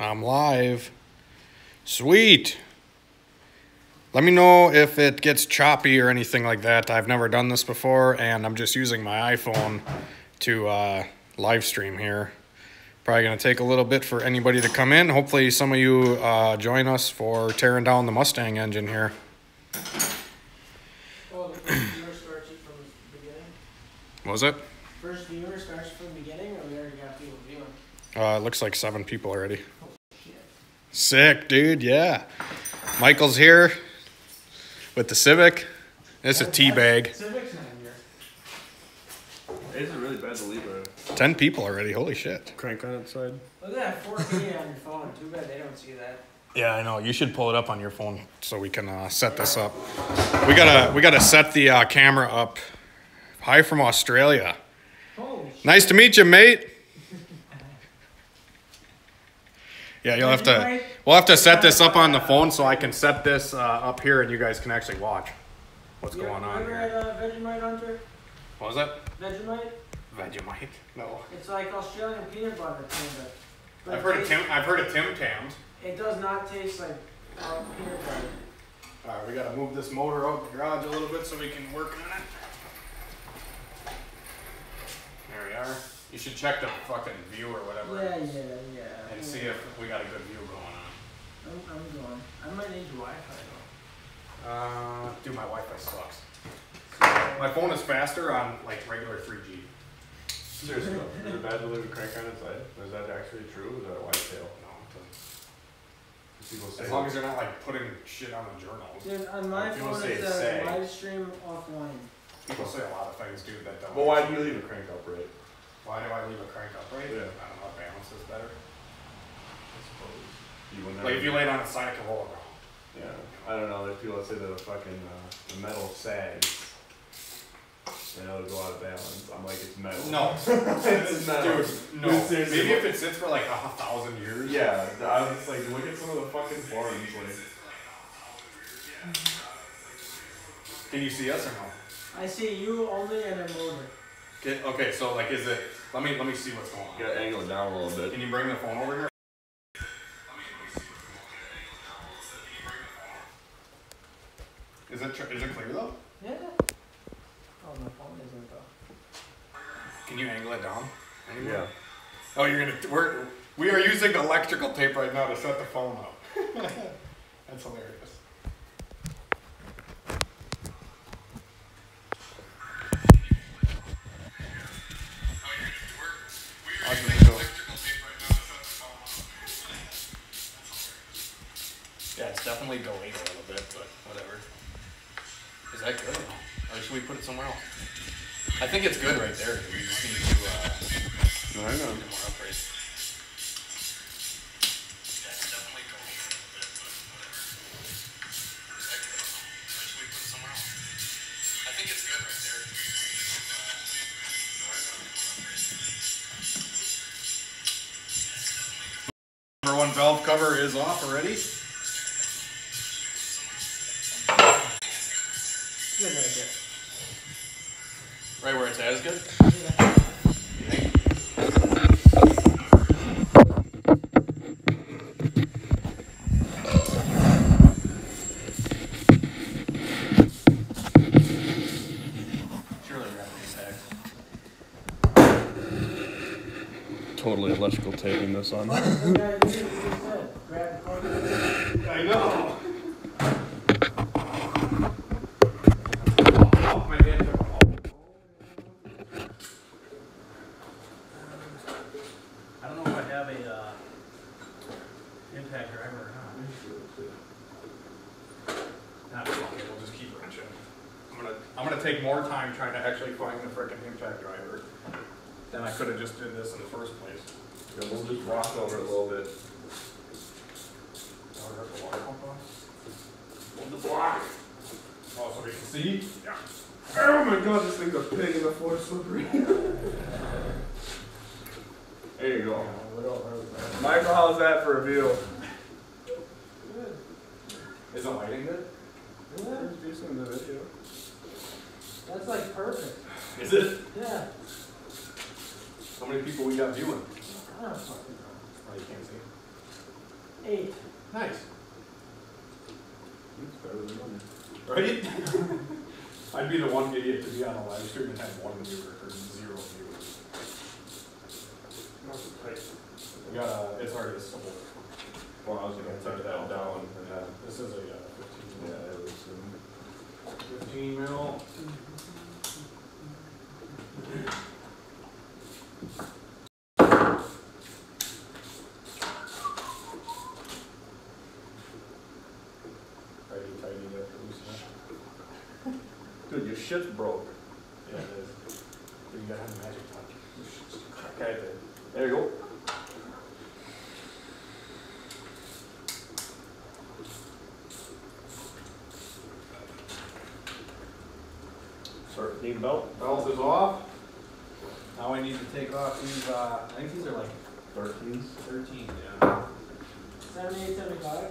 I'm live. Sweet. Let me know if it gets choppy or anything like that. I've never done this before, and I'm just using my iPhone to live stream here. Probably going to take a little bit for anybody to come in. Hopefully some of you join us for tearing down the Mustang engine here. Oh, the first viewer starts from the beginning? What was it? First viewer starts from the beginning, or we already got people viewing? It looks like 7 people already. Oh, shit. Sick, dude, yeah. Michael's here with the Civic. It's a teabag. Civic's not here. Is it really bad to leave a 10 people already, holy shit. crank on its side? Look at that 4K on your phone. Too bad they don't see that. Yeah, I know. You should pull it up on your phone so we can set this up. We gotta set the camera up. Hi from Australia. Holy shit. Nice to meet you, mate. Yeah, we'll have to set this up on the phone so I can set this up here and you guys can actually watch what's going on You here. ever had Vegemite, Hunter? What was that? Vegemite? Vegemite? No. It's like Australian peanut butter, kind of. But I've heard of Tim Tams. it does not taste like peanut butter. All right, we gotta move this motor out the garage a little bit so we can work on it. There we are. You should check the fucking view or whatever. Yeah. And see if we got a good view going on. I'm going. I might need your Wi-Fi though. Dude, my Wi-Fi sucks. My phone is faster on like regular 3G. Seriously, is it bad to leave a crank on its side? Is that actually true? Is that a white tail? No, it doesn't. People say As long as you're not like putting shit on the journals. Dude, on my People phone say it it's says sag. live stream offline. People say a lot of things, dude, that don't. Well, why do you leave a crank upright? Why do I leave a crank upright? Yeah. I don't know. Balance is better. I suppose. You wouldn't Like if have- you lay it on its side, it can roll around. Yeah. I don't know. There's people that say that the fucking the metal sags. You know, it'll go out of balance. I'm like, it's metal. No. It's metal. Dude, no. Seriously. Maybe if it sits for like 1,000 years. Yeah, I was like, look at some of the fucking forums. Like, Can you see us or no? I see you only and a motor. Okay, so like, is it? Let me see what's going on. you gotta angle it down a little bit. Can you bring the phone over here? Is it clear though? Yeah. Oh, my phone isn't though. Can you angle it down? Anywhere? Yeah. Oh, we are using electrical tape right now to set the phone up. That's hilarious. Yeah, it's definitely delayed a little bit, but whatever. Is that good? Or should we put it somewhere else? I think it's good right there. We just need to No, I know. get more upright. Yeah, it's definitely delayed a little bit, but whatever. Is that good? Or should we put it somewhere else? I think it's good right there. Number one valve cover is off already. Good right there. Right where it's at is good? Yeah. You think? Surely we're gonna Totally electrical taping this on. What did you said? Grab the cord. I know. I don't know if I have a impact driver or not. Okay, we'll just keep wrenching. I'm gonna take more time trying to actually find the frickin' impact driver than I could have just did this in the first place. Yeah, we'll just rock over it a little bit. Oh, there's the water pump on. Hold the block. Oh, so we can see? Yeah. Oh my god, this thing's a pig in the floor slippery. There you go. Michael, how's that for a view? Good. Is the lighting good? Yeah. There's decent in the video. That's like perfect. Is it? Yeah. How many people we got viewing? I don't fucking know. Oh, you can't see. 8. Nice. It's better than mine. Right? I'd be the one idiot to be on a live stream and have 1 viewer or 0 viewers. Not so tight. We got it's already a simple. Well, I was gonna take that down. Yeah. This is a 15 Yeah, mil. it was. 15 mil. Tighty, you have to loosen it. Dude, your shit's broke. Yeah, it is. But you gotta have a magic touch. Okay, there you go. Start need belt. Belt is off. Now I need to take off these, I think these are like 13s. 13, yeah. 78, 75.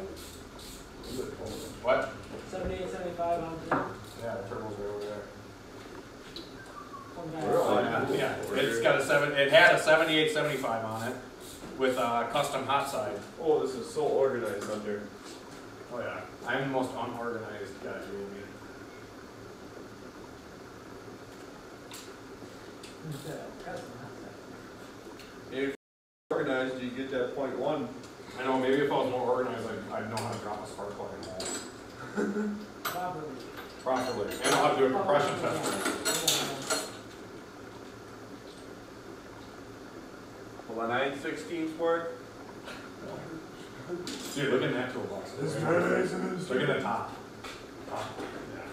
What? 78, 75 on 3. Yeah, the turbo's right over there. One guy. Really? Yeah, it's got it had a 78, 75 on it with a custom hot side. Oh, this is so organized under. Oh yeah, I'm the most unorganized guy you will meet. If organized, you get that .1. I know, maybe if I was more organized, I'd know how to drop a spark plug in hole properly. And know how to do a compression test. Will a 9/16 work? Dude, look at that toolbox. Look at the top. Yeah.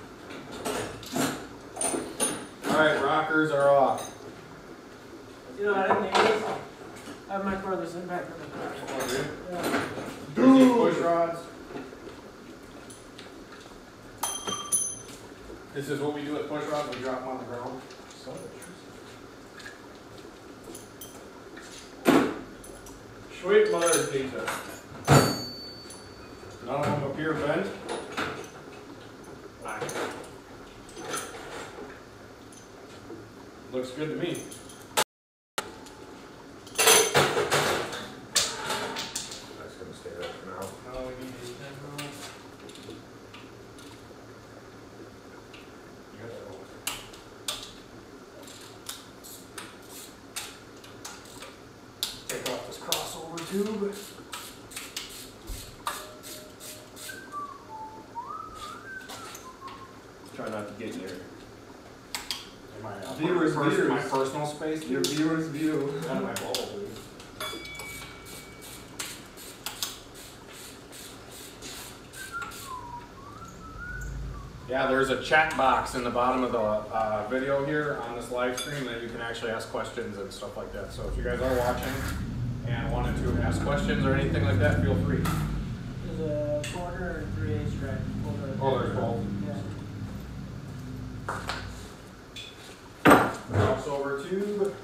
Alright, rockers are off. You know, I didn't think this. I have my furthest impact on the car. Yeah. Dude! Push rods. This is what we do with push rods, we drop them on the ground. Sweet mother pizza. None of them appear bent. Looks good to me. That's gonna stay there for now. Now we need these 10 mil. You got that over. Take off this crossover tube. Try not to get in your My, Viewers, viewers. my personal space. your viewers' view. Out of my bubble, dude. Yeah, there's a chat box in the bottom of the video here on this live stream that you can actually ask questions and stuff like that. So if you guys are watching and wanted to ask questions or anything like that, feel free. There's a quarter and 3/8 track. Oh, there's both. Yeah. Crossover tube.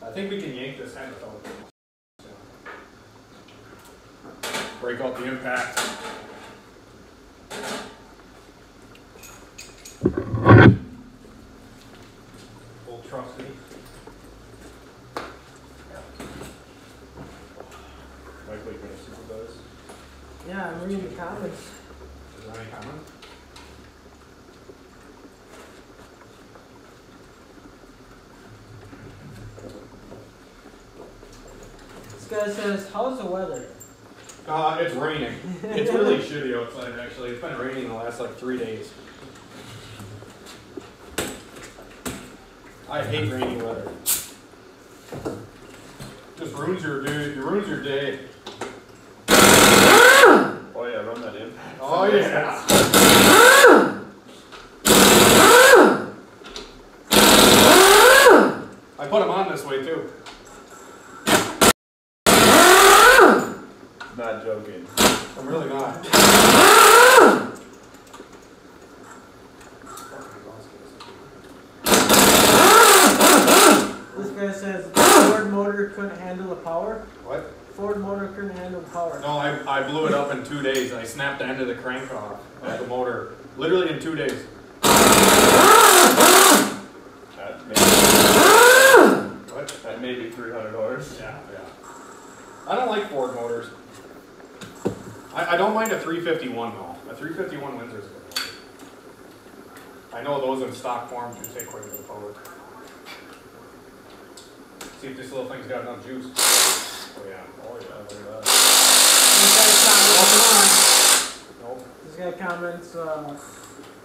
I think we can yank this head without break out the impact. Old trusty. Likely gonna supervise. Yeah, I'm reading the comments. Is there any comments? This guy says, how's the weather? It's raining. It's really shitty outside, actually. It's been raining the last like 3 days. I hate rainy weather. Just ruins your dude. It ruins your day. Oh yeah, run that in. Oh yeah. I put them on this way too. Not joking. I'm really not. This guy says, Ford motor couldn't handle the power. What? Ford motor couldn't handle the power. No, I blew it up in 2 days. I snapped the end of the crank off of the motor. Literally in 2 days. That may be $300. Yeah, yeah. I don't like Ford motors. I don't mind a 351 though. A 351 Windsor is a good motor. I know those in stock form do take quite a bit of power. See if this little thing's got enough juice. Oh yeah, look at that. This guy comments,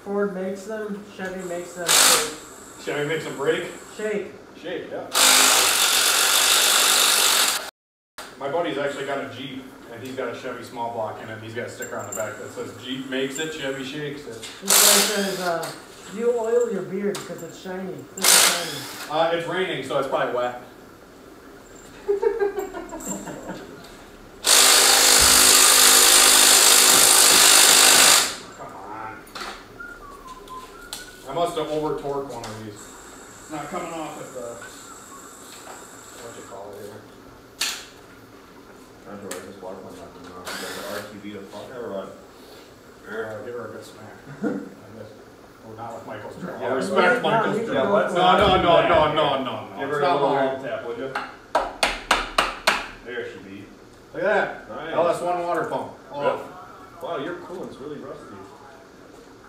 Ford makes them, Chevy makes them shake. Chevy makes them break? Shake. Shake, yeah. My buddy's actually got a Jeep, and he's got a Chevy small block in it, and he's got a sticker on the back that says, Jeep makes it, Chevy shakes it. This guy says, you oil your beard because it's shiny. This is shiny. It's raining, so it's probably wet. Come on. I must have over-torqued one of these. Not coming off at the, what you call it here. I just walk my back and off. You got the RTV to fuck or what? Give her a good smack. Oh, not with Michael's drill. Yeah, I respect Michael's drill. Yeah, let's No. Give her a little long tap, would you? There she be. Look at that. Nice. LS1 water pump. Oh. Wow, your coolant's really rusty.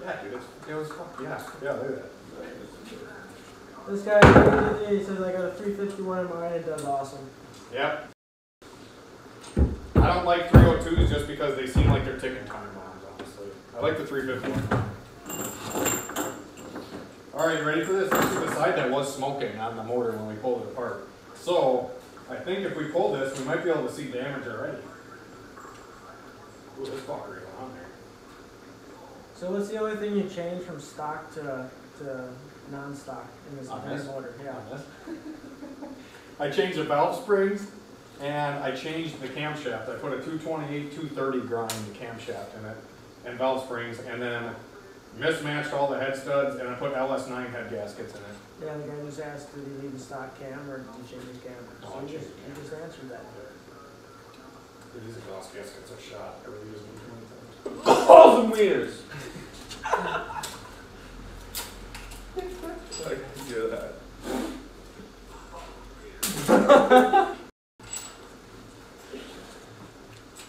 Yeah, dude. It was fun. Yeah, look at that. This guy, he says, I got a 351 in mine, it does awesome. Yep. I don't like 302s just because they seem like they're ticking time bombs, honestly. I like the 351. Alright, you ready for this? This is the side that was smoking on the motor when we pulled it apart. So, I think if we pull this, we might be able to see damage already. Ooh, this fucker is on there. So what's the only thing you changed from stock to non-stock in this entire motor? Yeah. I changed the valve springs and I changed the camshaft. I put a 228, 230 grind camshaft in it and valve springs, and then mismatched all the head studs, and I put LS9 head gaskets in it. Yeah, the guy just asked, did he leave the stock cam or did he change the cam? So you just answered that. Dude, these exhaust gaskets are shot. I really use them for anything. Balls and wieners! I can do that.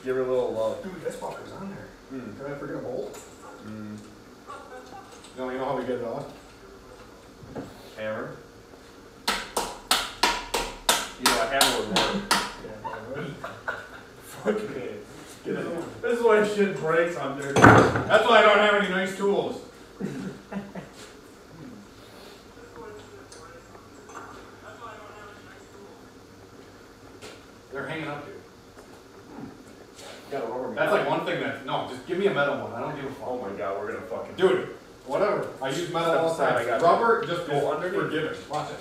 Give her a little love. Dude, this fucker's on there. Did I forget a bolt? No, you know how we get it off? Hammer. You know, a hammer would work. Fuck it. Get it in. This is why shit breaks under. That's why I don't have any nice tools. They're hanging up, dude. Got a rubber. That's like one thing that, no, just give me a metal one. I don't give a fuck. Oh my god, we're gonna fucking. Dude, whatever. I use metal all the time. Rubber, just go underneath. Forgive it. Watch it.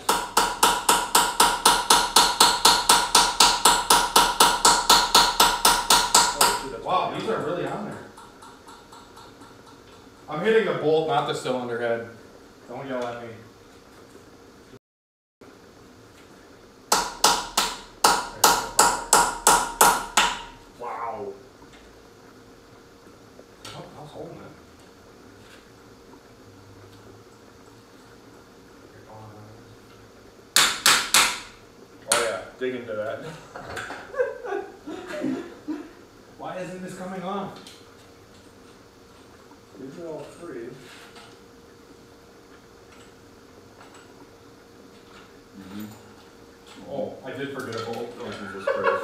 Wow, these are really on there. I'm hitting the bolt, not the cylinder head. Don't yell at me. Wow. Oh, I was holding it. Oh yeah, dig into that. Why isn't this coming off? These are all free. Oh, I did forget a bolt. Oh, Jesus Christ.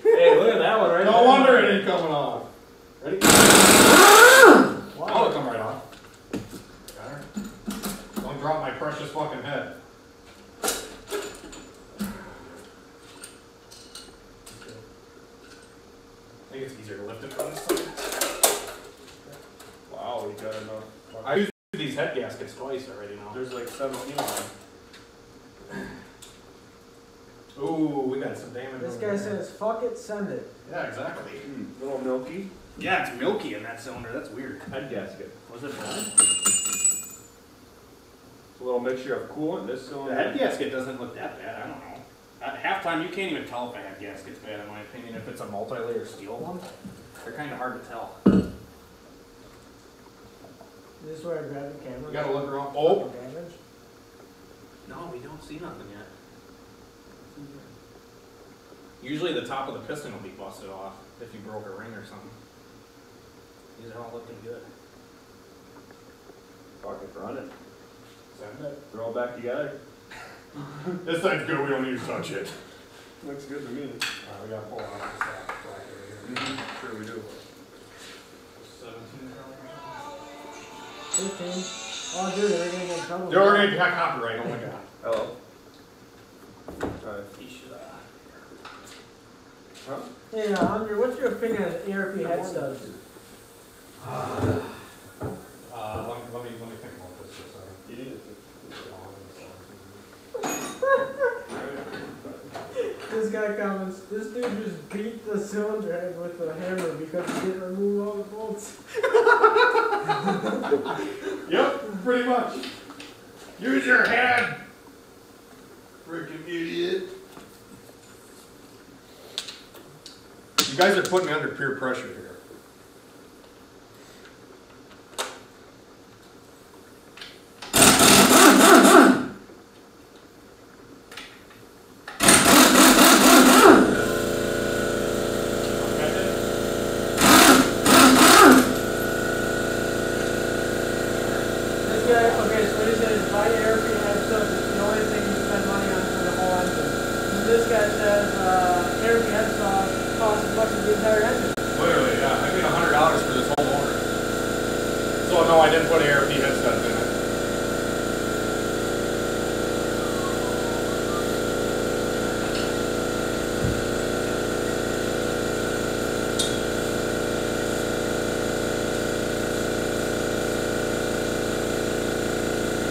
Hey, look at that one right No there. wonder it ain't coming off. Ready? Wow, it'll come right off. Got her. Don't drop my precious fucking head. I think it's easier to lift it from this side. Wow, we got enough. I used these head gaskets twice already now. There's like 17 of them. Ooh, we got some damage. This over guy there. says, fuck it, send it. Yeah, exactly. Little milky. Yeah, it's milky in that cylinder. That's weird. Head gasket. Was it bad? It's a little mixture of coolant. This The cylinder. head gasket doesn't look that bad. I don't know. At halftime, you can't even tell if a head gasket's bad, in my opinion. If it's a multi-layer steel one, they're kind of hard to tell. Is this where I grab the camera? You gotta look around. Oh! Damage? No, we don't see nothing yet. Usually the top of the piston will be busted off if you broke a ring or something. These are all looking good. Fucking run it. Send it. They're all back together. This side's good, we don't need to touch it. Looks good to me. Alright, we gotta pull off the stack bracket right here. Sure we do. 17 15. Oh, dude, they're gonna get in trouble. You're already got copyright, oh my god. Hello. Alright. Huh? Hey, Andre, what's your opinion on ARP head studs? Let me think about this for a second. You need it. This guy comments, this dude just beat the cylinder head with a hammer because he didn't remove all the bolts. Yep, pretty much. Use your head! Freaking idiot. You guys are putting me under peer pressure here. Okay, so what he said is buy ARP head studs. It's the only thing you spend money on for the whole engine. And this guy says ARP head studs cost as much as the entire engine. Literally, yeah. I paid $100 for this whole motor. So no, I didn't put ARP head studs in it.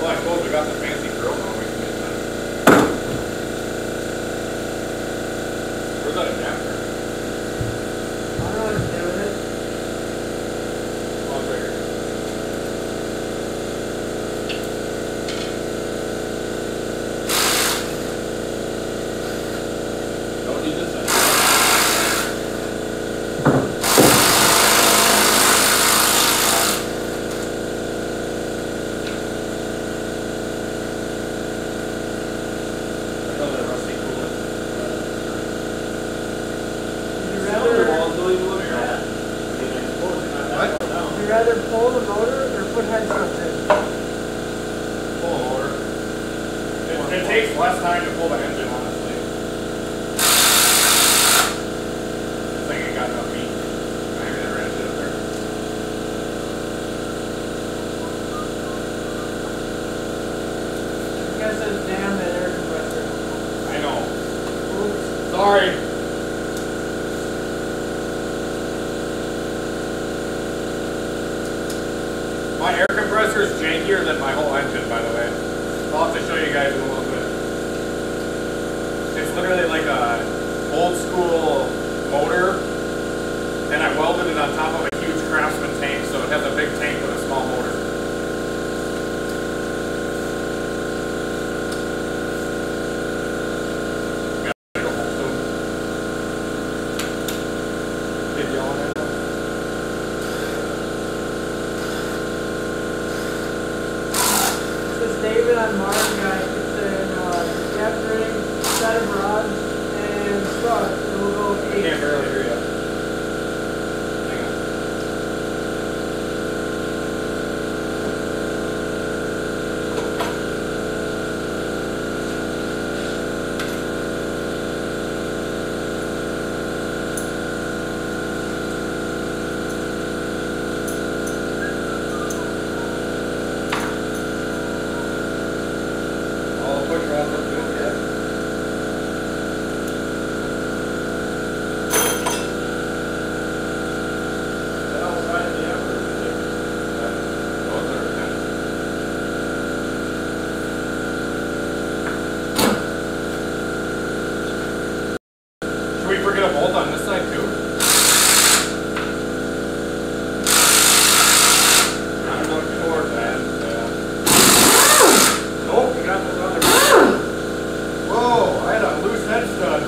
Well, I suppose we got the fancy grill going. We can get that. Where's that adapter? I don't know what to do with it. Oh, it's right here. Don't need this side. Another rusty coolant. Would you Cylinder rather, walls don't even look bad. would you rather pull the motor or put head studs in? Pull the motor. It takes less time to pull the engine, honestly. This thing ain't got enough meat. Maybe that ran shit up there. This guy says, damn that air compressor. I know. Oops. Sorry. My air compressor is jankier than my whole engine, by the way. I'll have to show you guys in a little bit. It's literally like a old school motor, and I welded it on top of a huge Craftsman tank, so it has a big tank with a small motor. Gotta go home soon. Kid yelling at us. This is David on Mars guy. It's in gas ring, set of rods, and struts. It will go I can't 8. barely hear you. Hang on. All the push rods look good, yeah. That outside of the effort. Those are nice. Should we forget a bolt on this side too? I'm looking toward that. Nope, we got those other. Whoa, I had a loose head stud.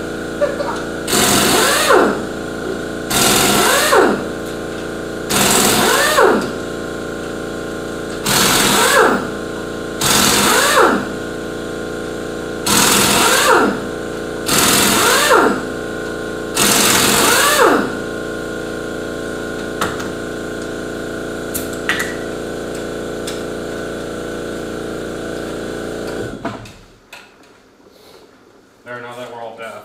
There, now that we're all deaf.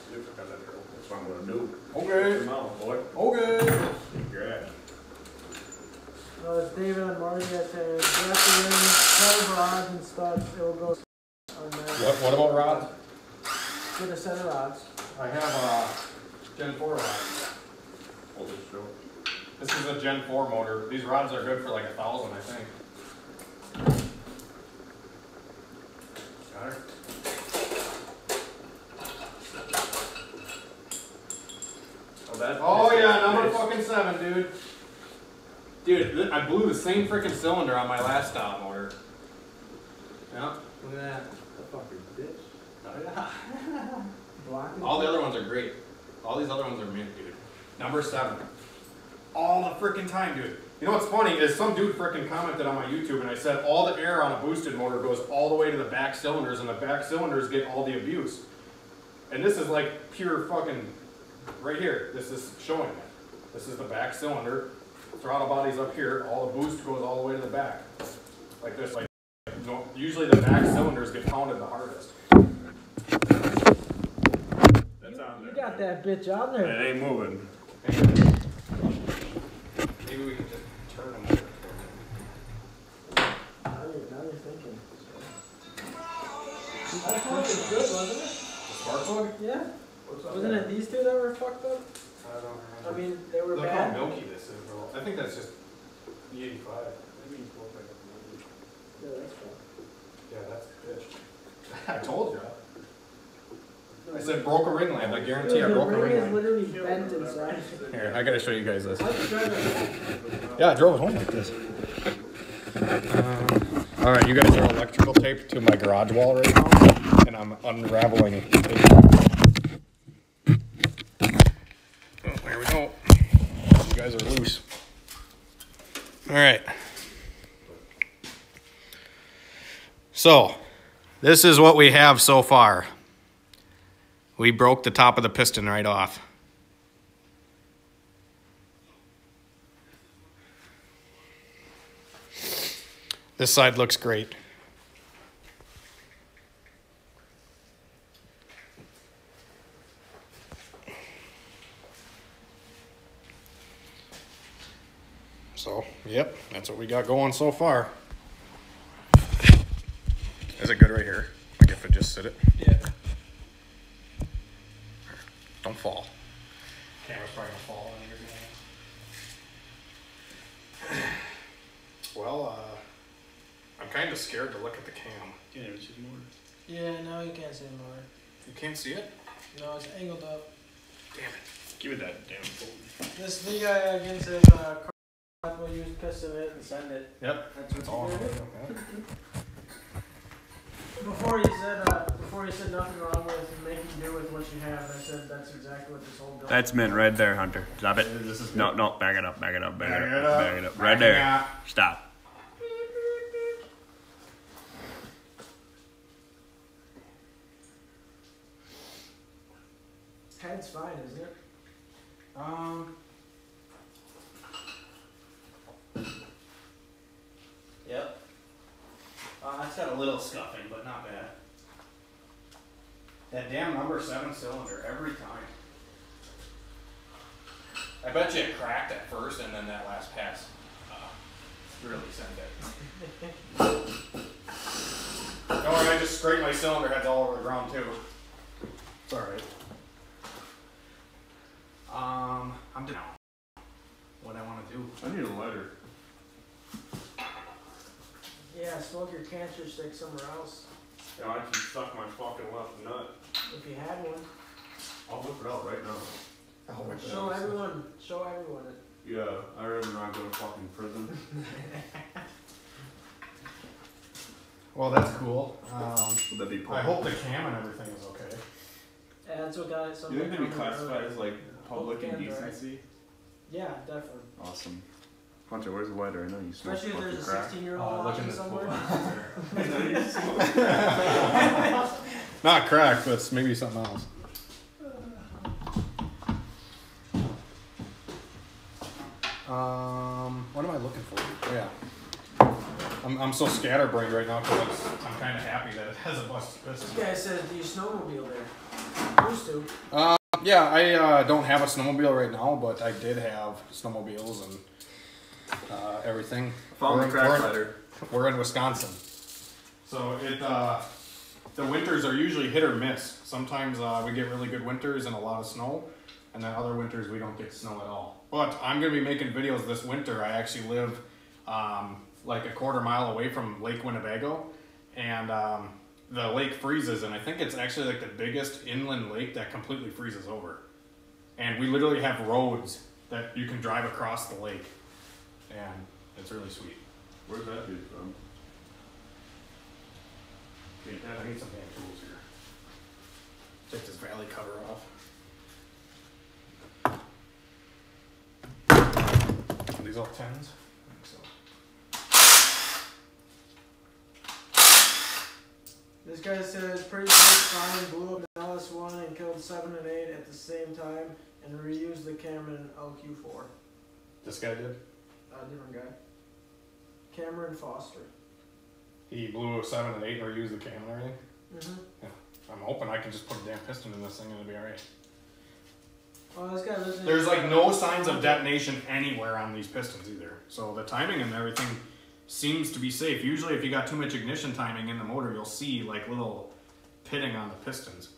That's what I'm gonna do. Okay. Come on, boy. Okay. Grab. It's David and Marty that said, grab the ring, 12 rods and stuff, it will go on there. What about rods? Get a set of rods. I have a Gen 4 rod. Hold this short. This is a Gen 4 motor. These rods are good for like 1,000, I think. Got her? Oh yeah, number fucking 7, dude. Dude, I blew the same freaking cylinder on my last stop motor. Yeah, look at that. That fucking bitch. Oh yeah. Blocking. All the other ones are great. All these other ones are mint, dude. Number 7. All the freaking time, dude. You know what's funny is some dude freaking commented on my YouTube and I said all the air on a boosted motor goes all the way to the back cylinders and the back cylinders get all the abuse. And this is like pure fucking, right here, this is showing it. This is the back cylinder, throttle body's up here, all the boost goes all the way to the back. Like this, like, usually the back cylinders get pounded the hardest. That's on there. You got that bitch on there. It ain't moving. Maybe we can just turn them over. Now you're thinking. That plug was good, wasn't it? Spark plug? Yeah. What's up Wasn't there? it these two that were fucked up? I don't remember. I mean, they were Look bad. how milky this is, bro. I think that's just the 85. Maybe it's more like Yeah, that's fine. yeah, that's bitch. I told you. I said broke a ring lamp. I guarantee I The broke a ring ring is lamp. literally bent inside. Here, I gotta show you guys this. How'd you drive it? Yeah, I drove it home like this. All right, you guys are electrical tape to my garage wall right now, and I'm unraveling it. Oh, there we go. You guys are loose. All right. So, this is what we have so far. We broke the top of the piston right off. This side looks great. So, yep, that's what we got going so far. Is it good right here? Like if it just sit it? Yeah. Don't fall. Camera's probably gonna fall on your hand. Well, I'm kind of scared to look at the cam. Yeah, it's just more. Yeah, no, you can't see more. You can't see it? No, it's angled up. Damn it. Give it that damn phone. This the guy again says car will use piston it and send it. Yep. That's all. what you did. Yeah. Before you said nothing wrong with making do with what you have. I said that's exactly what this whole building. That's mint right there, Hunter. Stop it. This is No, back it up, back it up, back it Back up, it up. back it up. Right there. up. Stop. Head's fine, isn't it? Yep. It's got a little scuffing, but not bad. That damn number 7 cylinder every time. I bet you it cracked at first and then that last pass really sent it. Don't worry, I just scraped my cylinder heads all over the ground too. It's alright. I'm down. What I want to do. I need a lighter. Yeah, smoke your cancer stick somewhere else. Yeah, I can suck my fucking left nut. If you had one. I'll whip it out right now. I'll whip it Show out. everyone it. Yeah, I remember not going to fucking prison. Well, that's cool. Would that be I hope the cam and everything is okay. Yeah, that's what got it. You think they'd be classified as like public indecency? Yeah, definitely. Awesome. Hunter, where's the lighter? I know you smoke Especially if fucking there's a crack. 16-year-old look in watching this somewhere. I know you smoke. Not crack, but it's maybe something else. What am I looking for? Oh, yeah. I'm so scatterbrained right now because I'm kind of happy that it has a busted piston. This guy says, do you snowmobile there? Used to. Yeah, I don't have a snowmobile right now, but I did have snowmobiles and everything. Found the crack letter. We're in Wisconsin, so the winters are usually hit or miss. Sometimes we get really good winters and a lot of snow, and then other winters we don't get snow at all. But I'm gonna be making videos this winter. I actually live like a quarter mile away from Lake Winnebago, and the lake freezes, and I think it's actually like the biggest inland lake that completely freezes over. And we literally have roads that you can drive across the lake, and it's really sweet. Where's that dude from? I need some hand tools here. Take this valley cover off. Are these all 10s? I think so. This guy says, pretty fine, blew up an LS1 and killed 7 and 8 at the same time and reused the Cameron LQ4. This guy did? Different guy. Cameron Foster. He blew a 7 and 8 or used the cam and everything? Mm-hmm. Yeah. I'm hoping I can just put a damn piston in this thing and it'll be alright. Oh, this guy lives in... There's like no signs of detonation anywhere on these pistons either. So the timing and everything seems to be safe. Usually if you got too much ignition timing in the motor, you'll see like little pitting on the pistons.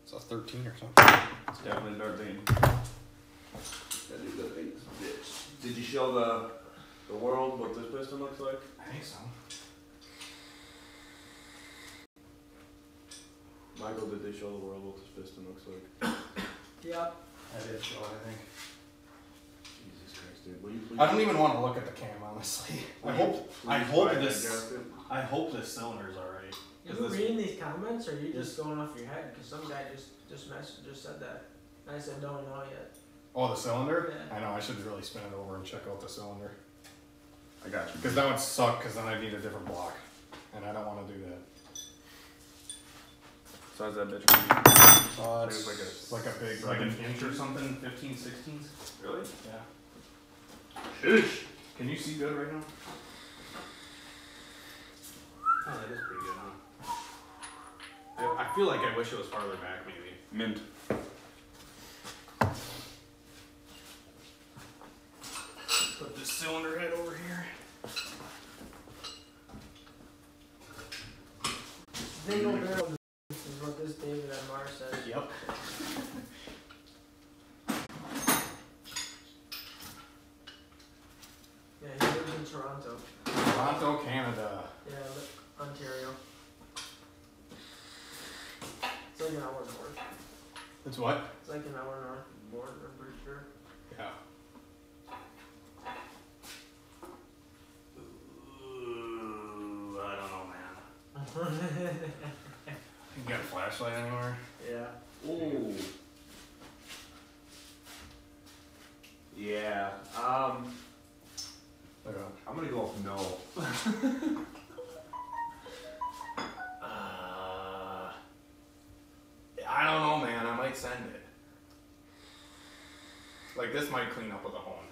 It's a 13 or something. It's definitely dark vein. That dude got veins, bitch. Did you show the world what this piston looks like? I think so. Michael, did they show the world what this piston looks like? Yep. I did show it, I think. Jesus Christ, dude. Will you please? I don't even want to look at the cam, honestly. I hope this cylinder's alright. You reading these comments, or are you just going off your head? Because some guy just said that. And I said, don't know yet. Oh, the cylinder? Yeah. I know, I should really spin it over and check out the cylinder. I got you. Because that would suck, because then I need a different block. And I don't want to do that. Size that bitch. It's like a big, like an inch or something, 15, 16s. Really? Yeah. Sheesh. Can you see good right now? Oh, that is pretty good, huh? I feel like I wish it was farther back, maybe. Mint. Put this cylinder head over here. Dingle barrel is what this David Mar says. Yep. Yeah, he lives in Toronto. Toronto, Canada. Yeah, Ontario. It's like an hour north. It's what? It's like an hour north of the border, I'm pretty sure. Yeah. Ooh, I don't know, man. You got a flashlight anywhere? Yeah. Ooh. Yeah. Look at I'm gonna go with no. I don't know, man. I might send it. Like, this might clean up with a hone.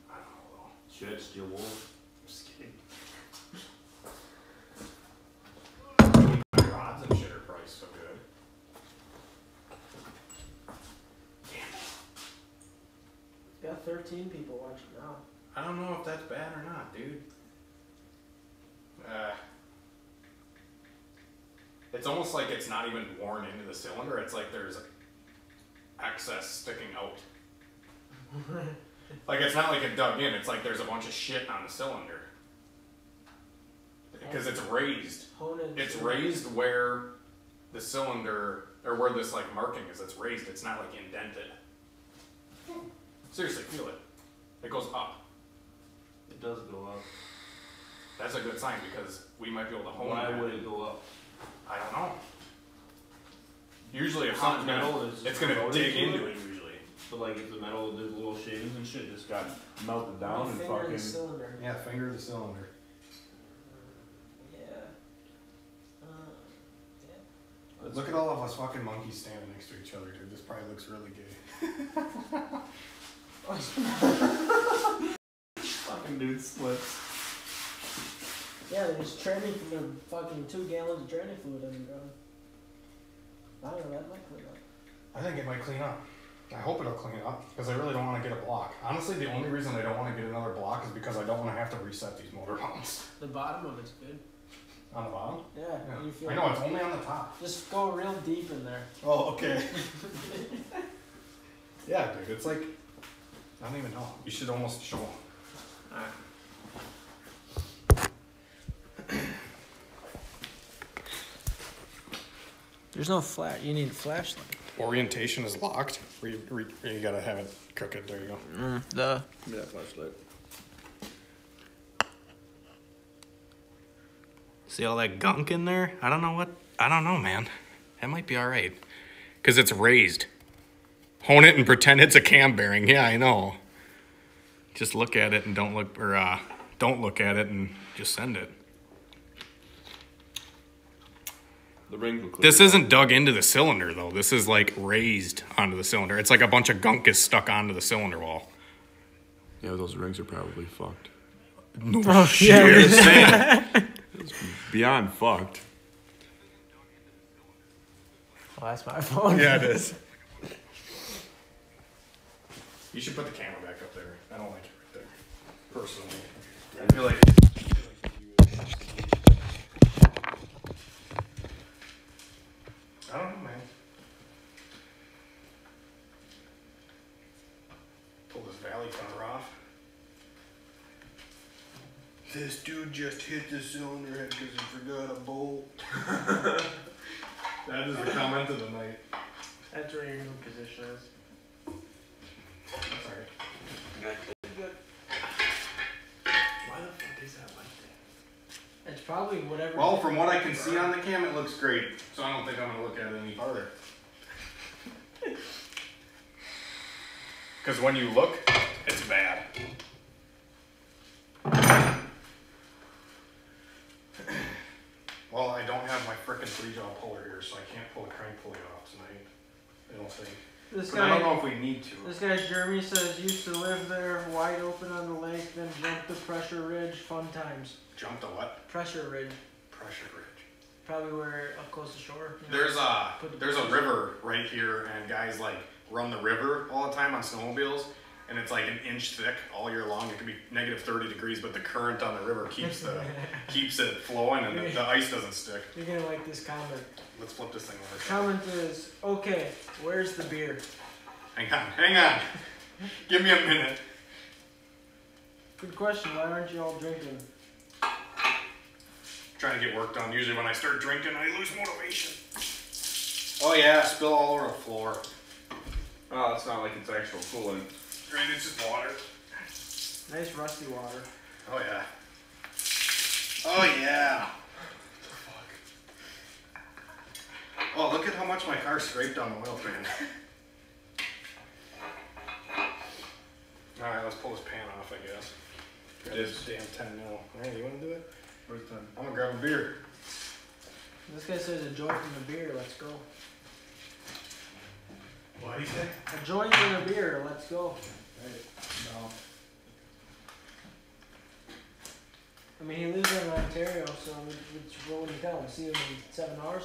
I don't know, though. Shit, steel wool. I'm just kidding. My rods and shit are priced so good. It's got 13 people watching now. I don't know if that's bad or not, dude. It's almost like it's not even worn into the cylinder. It's like there's excess sticking out. Like, it's not like it dug in. It's like there's a bunch of shit on the cylinder. Because it's raised. It's raised where the cylinder, or where this like marking is. It's raised. It's not like indented. Seriously, feel it. It goes up. It does go up. That's a good sign because we might be able to hone Why that. would it go up? I don't know. Usually if Hot something's metal gonna, is it's gonna corroded dig to into it? it usually. But like if the metal, there's little shavings and shit just got melted down and Finger in fucking. the cylinder. Yeah, finger the cylinder. Look at all of us fucking monkeys standing next to each other, dude. This probably looks really gay. Fucking dude slips. Yeah, they're just training from the fucking 2 gallons of training fluid in the ground. I don't know, that might clean up. I think it might clean up. I hope it'll clean up, because I really don't want to get a block. Honestly, the only reason I don't want to get another block is because I don't want to have to reset these motor mounts. The bottom of it's good. On the bottom? Yeah, Yeah. you feel I know, it's only on the top. Just go real deep in there. Oh, okay. Yeah, dude, it's like, I don't even know. You should almost show them. Alright. There's no flash. You need a flashlight. Orientation is locked. You gotta have it crooked. There you go. Give me that flashlight. See all that gunk in there? I don't know, man. That might be all right. Because it's raised. Hone it and pretend it's a cam bearing. Yeah, I know. Just look at it and don't look at it and just send it. The rings will clear. This isn't dug into the cylinder, though. This is, like, raised onto the cylinder. It's like a bunch of gunk is stuck onto the cylinder wall. Yeah, those rings are probably fucked. No shit. Yeah. It's beyond fucked. Well, that's my phone. Yeah, it is. You should put the camera back up there. I don't like it right there. Personally. I feel like... I don't know, man. Pull this valley cover off. This dude just hit the cylinder head because he forgot a bolt. That is the comment of the night. That's where your new position is. Sorry. Why the fuck is that like that? It's probably whatever. Well, from what I can see on the cam, it looks great. So I don't think I'm going to look at it any farther. Because when you look, it's bad. Well, I don't have my frickin' 3-jaw puller here, so I can't pull a crank pulley off tonight. I don't think. This But I don't guy, know if we need to. this guy Jeremy says used to live there, wide open on the lake, then jumped the Pressure Ridge. Fun times. Jump to what? Pressure Ridge, Pressure ridge. probably where up close to shore. You know, There's a river right here, and guys like run the river all the time on snowmobiles, and it's like an inch thick all year long. It could be negative 30 degrees, but the current on the river keeps it flowing, and the ice doesn't stick. You're gonna like this comment. Let's flip this thing over. Comment is, okay, where's the beer? Hang on. Give me a minute. Good question. Why aren't you all drinking? Trying to get work done. Usually when I start drinking, I lose motivation. Oh yeah, spill all over the floor. Oh, it's not like it's actual coolant. Right, it's just water. Nice rusty water. Oh yeah. Oh yeah. Oh, look at how much my car scraped on the oil pan. Alright, let's pull this pan off, I guess. Grab this damn 10 mil. Alright, you wanna do it? Where's 10? I'm gonna grab a beer. This guy says a joint and a beer. Let's go. What do you say? A joint and a beer. Let's go. No. I mean, he lives in Ontario, so what would you tell him? See him in 7 hours?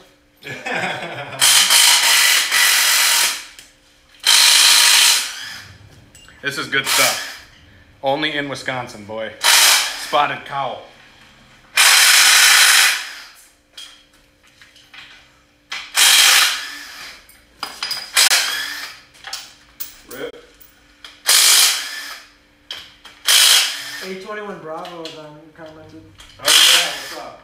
This is good stuff. Only in Wisconsin, boy. Spotted cow. Rip. A21 Bravo is on commented. Oh yeah, what's up?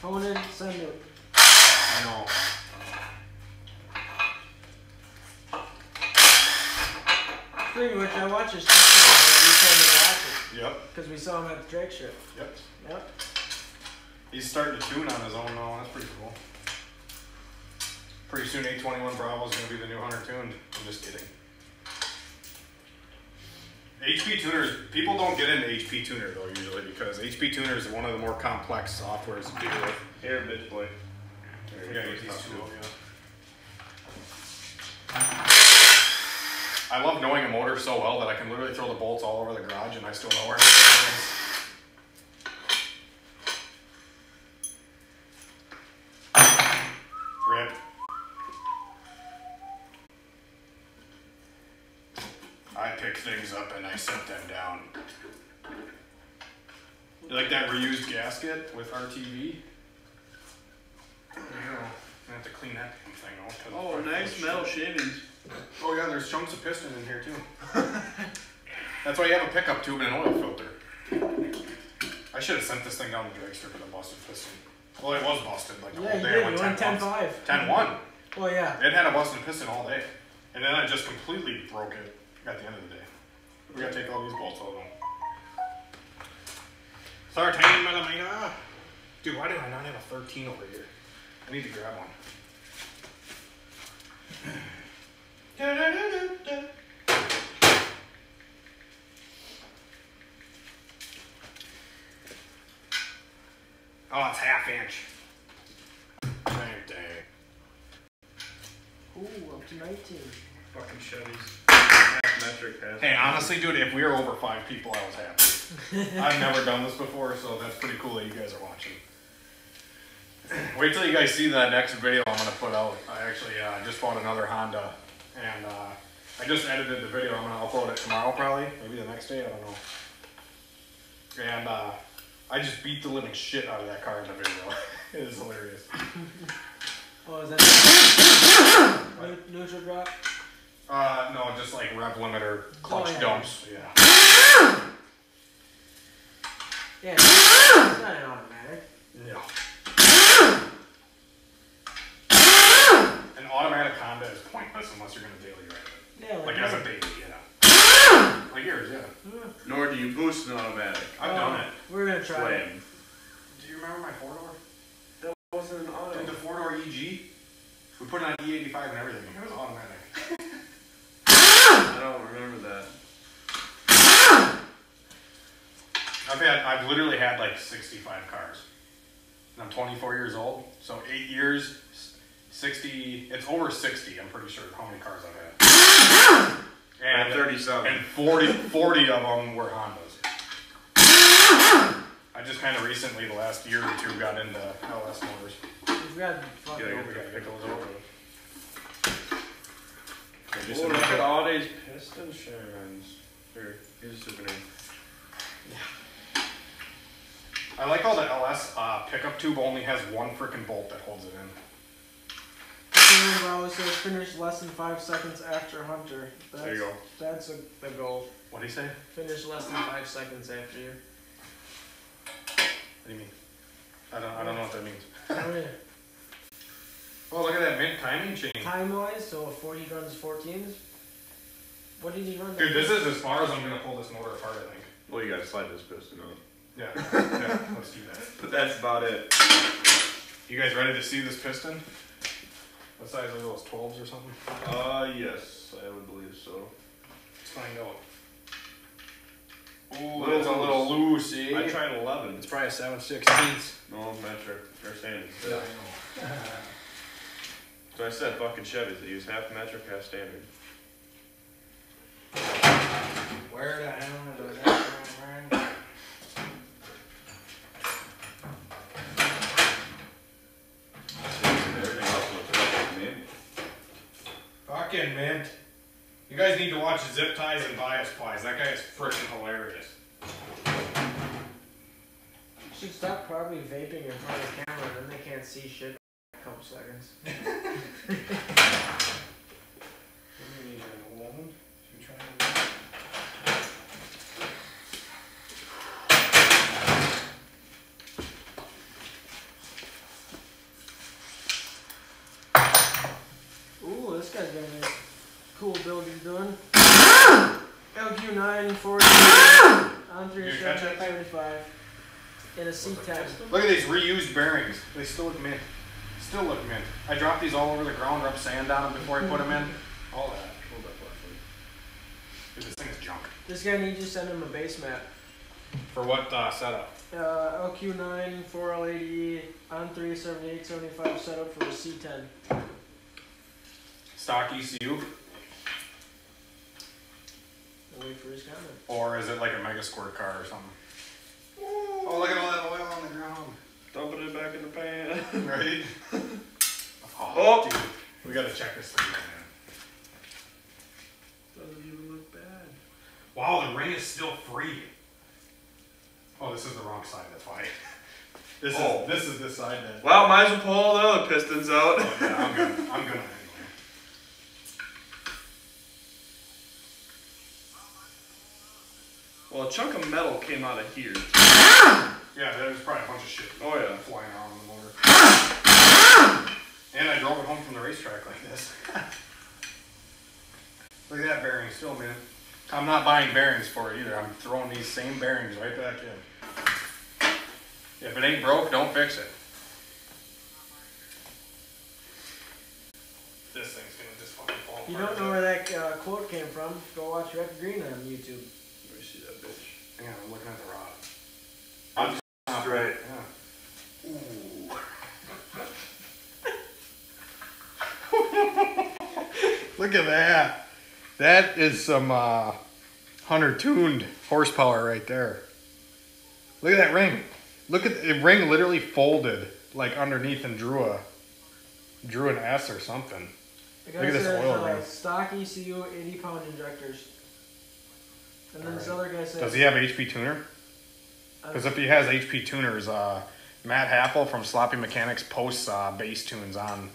Phone in, send it. I know. Speaking of which, I watched his channel and you told me to watch it. Yep. Because we saw him at the Drake strip. Yep. Yep. He's starting to tune on his own now. That's pretty cool. Pretty soon, A21 Bravo is going to be the new Hunter tuned. I'm just kidding. HP tuners, people don't get into HP tuner though usually because HP tuner is one of the more complex softwares to deal with. Here, bitch boy. We gotta get these two. I love knowing a motor so well that I can literally throw the bolts all over the garage and I still know where it is. Rip. I pick things up and I set them down. You like that reused gasket with RTV? I have to clean that thing off. Oh, nice metal shavings. Oh yeah, there's chunks of piston in here too. That's why you have a pickup tube and an oil filter. I should have sent this thing down the dragster with a busted piston. Well, it was busted like the whole day. You went 10.5. 10.1. Well, yeah. It had a busted piston all day. And then I just completely broke it at the end of the day. We gotta take all these bolts out of them. 13 millimeter. Dude, why do I not have a 13 over here? I need to grab one. Oh, it's half inch. Dang, dang. Ooh, up to 19. Fucking Chevys. Half metric has. Hey, honestly, dude, if we were over 5 people, I was happy. I've never done this before, so that's pretty cool that you guys are watching. Wait till you guys see that next video I'm gonna put out. I actually just bought another Honda, and I just edited the video. I'm gonna upload it tomorrow, probably, maybe the next day. I don't know. And I just beat the living shit out of that car in the video. It is hilarious. Oh, is that neutral drop? No, just like rev limiter, clutch dumps. Yeah. Yeah, it's not an automatic. No. An automatic Honda is pointless unless you're going to daily drive it. Yeah, like as a baby, yeah. Like yours, yeah. Nor do you boost an automatic. I've done it. We're going to try it. Flame. Do you remember my 4-door? That wasn't an auto. Dude, the 4-door EG? We put it on E85 and everything. It was automatic. I don't remember that. I've literally had like 65 cars. And I'm 24 years old, so 8 years, 60, it's over 60, I'm pretty sure, how many cars I've had. And 37. And 40 of them were Hondas. I just kind of recently, the last year or two, got into LS motors. We've got fucking We gotta get those over. Oh, look at all these piston sharons. Here, here's a souvenir. I like how the LS pickup tube only has one freaking bolt that holds it in. Bravo says finish less than 5 seconds after Hunter. There you go. That's the goal. What do you say? Finish less than 5 seconds after you. What do you mean? I don't know what that means. Oh, yeah. Oh, look at that mint timing chain. Time-wise, so 40 runs 14s. What did he run? Dude, this is as far as I'm going to pull this motor apart, I think. Well, you gotta slide this piston out. Yeah, let's do that. But that's about it. You guys ready to see this piston? What size are those, 12s or something? Yes, I would believe so. Let's find out. Ooh, It's a little loose, eh? I tried 11. It's probably a 7/16. No, metric. Or standard. Yeah, I know. So I said fucking Chevys. They use half metric, half standard. Where the hell is that? Everything else looks like mint. Fucking mint. You guys need to watch Zip Ties and Bias Plies. That guy is freaking hilarious. You should stop probably vaping in front of the camera, then they can't see shit for a couple seconds. Ooh, this guy's got a cool build he's doing. LQ9 40 on 375 in a C10. Look at these reused bearings. They still look mint. Still look mint. I dropped these all over the ground, rubbed sand on them before I put them in. All that. A little bit left. Dude, this thing is junk. This guy needs to send him a base mat. For what setup? LQ9 4L80 On 3, 78, 75 setup for a C10. Stock ECU? I'll wait for his comment. Or is it like a Mega Squirt car or something? Oh, look at all that oil on the ground. Dumping it back in the pan. Right? Oh. Dude. We gotta check this thing out, man. Doesn't even look bad. Wow, the ring is still free. Oh, this is the wrong side, that's why. This is this side that. Well, might as well pull all the other pistons out. Oh, yeah, I'm gonna anyway. Well, a chunk of metal came out of here. Yeah, there's probably a bunch of shit. Oh, yeah. Flying around the motor. And I drove it home from the racetrack like this. Look at that bearing still, man. I'm not buying bearings for it either. I'm throwing these same bearings right back in. If it ain't broke, don't fix it. This thing's gonna just fucking fall apart. If you don't know where that quote came from, go watch Wreck Green on YouTube. Let me see that bitch. Hang on, I'm looking at the rod. I'm straight. Yeah. Ooh. Look at that. That is some Hunter tuned horsepower right there. Look at that ring. Look at the ring literally folded like underneath and drew an S or something. The guy Look at this says, oil ring. stock ECU 80-pound injectors. And then this Alright. other guy says... Does he have HP tuner? Because if he has HP tuners, Matt Happel from Sloppy Mechanics posts bass tunes on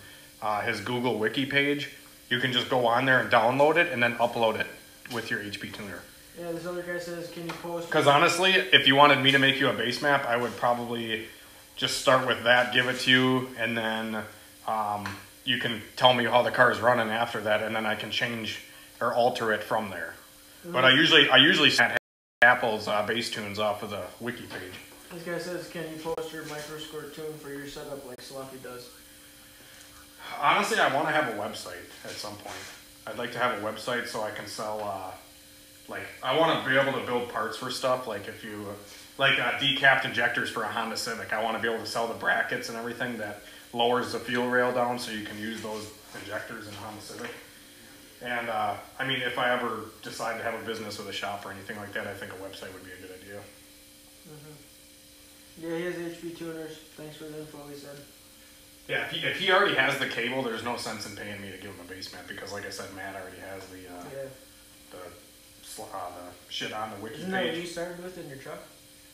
his Google Wiki page. You can just go on there and download it and then upload it with your HP tuner. Yeah, this other guy says, can you post... Because honestly, if you wanted me to make you a bass map, I would probably just start with that, give it to you, and then you can tell me how the car is running after that, and then I can change or alter it from there. Mm-hmm. But I usually set Apple's bass tunes off of the wiki page. This guy says, can you post your micro squirt tune for your setup like Sloppy does? Honestly, I want to have a website at some point. I'd like to have a website so I can sell, I want to be able to build parts for stuff. Like if you, decapped injectors for a Honda Civic. I want to be able to sell the brackets and everything that lowers the fuel rail down so you can use those injectors in Honda Civic. And, if I ever decide to have a business with a shop or anything like that, I think a website would be a good idea. Mm-hmm. Yeah, he has HP tuners. Thanks for the info, he said. Yeah, if he already has the cable, there's no sense in paying me to give him a base map because, like I said, Matt already has the shit on the wiki Isn't that what page. you started with in your truck?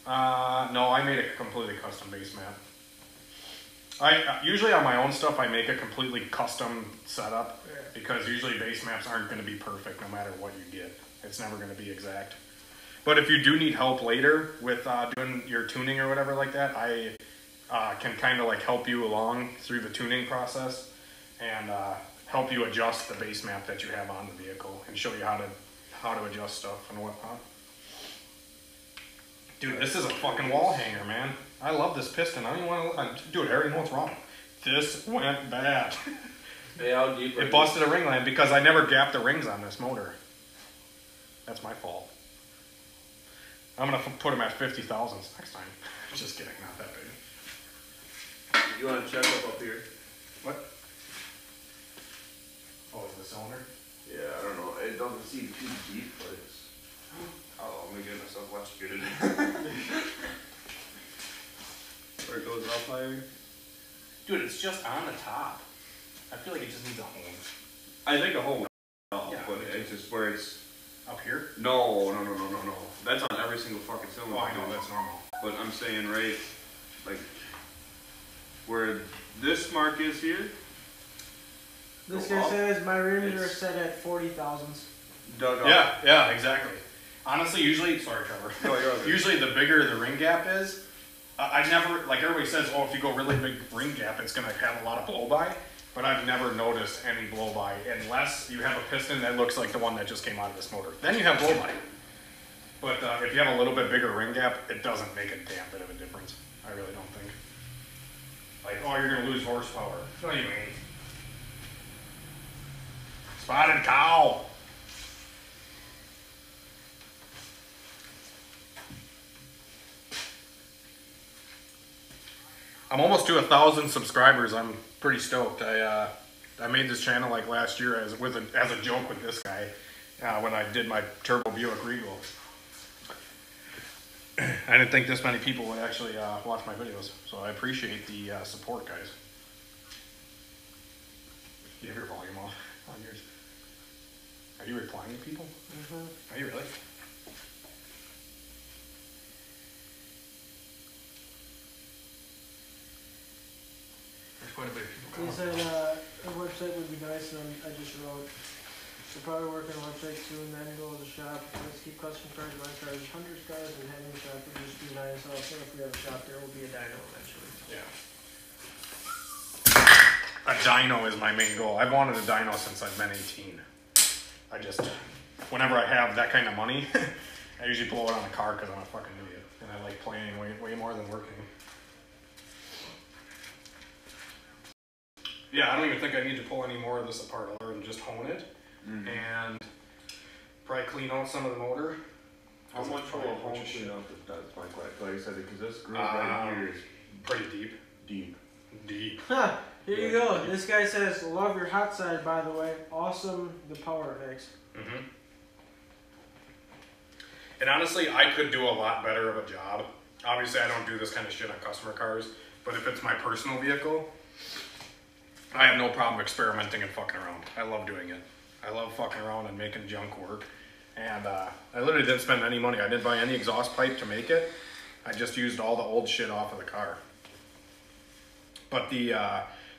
No, I made a completely custom base map. I usually on my own stuff, I make a completely custom setup because usually base maps aren't going to be perfect no matter what you get. It's never going to be exact. But if you do need help later with doing your tuning or whatever like that, I can kind of help you along through the tuning process and help you adjust the base map that you have on the vehicle and show you how to adjust stuff and whatnot. Dude, this is a fucking wall hanger, man. I love this piston. I don't even want to... Dude, I already know what's wrong. This went bad. Hey, how deep? It busted a ring lamp because I never gapped the rings on this motor. That's my fault. I'm going to put them at 50 thousandths next time. Just kidding, not that big. You want to check up here? What? Oh, is the cylinder? Yeah, I don't know. It doesn't seem too deep, but it's... Oh, let me get myself electrocuted. Where it goes up higher? Dude, it's just on the top. I feel like it just needs a hose. I think a whole Yeah, but it's just where it's... Up here? No. That's on every single fucking cylinder. Oh, I know, that's normal. But I'm saying right, where this mark is here. This Go guy up. says, my rims are It's- set at 40 thousandths. Dug up. Yeah, exactly. Honestly, usually, sorry, Trevor. No, you're okay. Usually, the bigger the ring gap is, I never, everybody says, oh, if you go really big ring gap, it's going to have a lot of blow by. But I've never noticed any blow by unless you have a piston that looks like the one that just came out of this motor. Then you have blow by. But if you have a little bit bigger ring gap, it doesn't make a damn bit of a difference. I really don't think. Oh, you're going to lose horsepower. What do you mean? Spotted cow. I'm almost to 1,000 subscribers. I'm pretty stoked. I made this channel like last year as a joke with this guy when I did my Turbo Buick Regal. I didn't think this many people would actually watch my videos, so I appreciate the support, guys. You have your volume off on yours. Are you replying to people? Mm-hmm. Are you really? There's quite a bit of people. He said a website would be nice, and I just wrote, "We'll probably work on a website soon, then go to the shop. Let's keep custom cars, my cars, hunters cars, and having a shop would just be nice. Also, if we have a shop, there will be a dyno eventually." Yeah. A dyno is my main goal. I've wanted a dyno since I've been 18. I just, whenever I have that kind of money, I usually blow it on a car because I'm a fucking idiot. And I like playing way more than working. Yeah, I don't even think I need to pull any more of this apart other than just hone it. Mm-hmm. And probably clean out some of the motor. How much will a home clean up if that's like I said, because this groove right here is pretty deep. deep. Huh, here you go. This guy says, "Love your hot side, by the way. Awesome, the power mix." Mm-hmm. And honestly, I could do a lot better of a job. Obviously, I don't do this kind of shit on customer cars, but if it's my personal vehicle, I have no problem experimenting and fucking around. I love doing it. I love fucking around and making junk work. And I literally didn't spend any money. I didn't buy any exhaust pipe to make it. I just used all the old shit off of the car. But the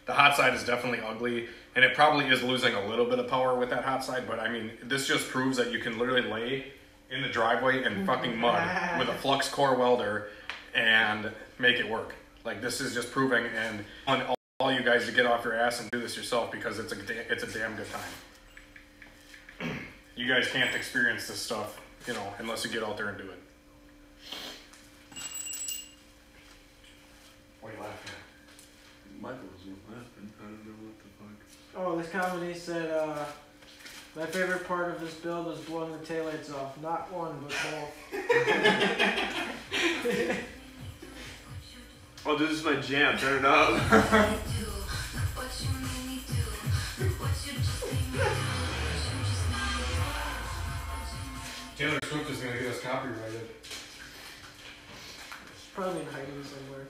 hot side is definitely ugly, and it probably is losing a little bit of power with that hot side, but I mean, this just proves that you can literally lay in the driveway in fucking mud with a flux core welder and make it work. Like, this is just proving, and on all you guys to get off your ass and do this yourself, because it's a damn good time. You guys can't experience this stuff, you know, unless you get out there and do it. What are you laughing at? Michael was laughing. I don't know what the fuck. Oh, this comment, he said, "My favorite part of this build is blowing the taillights off. Not one, but both." Oh, this is my jam. Turn it up. Taylor Swift is going to get us copyrighted. It's probably in hiding somewhere.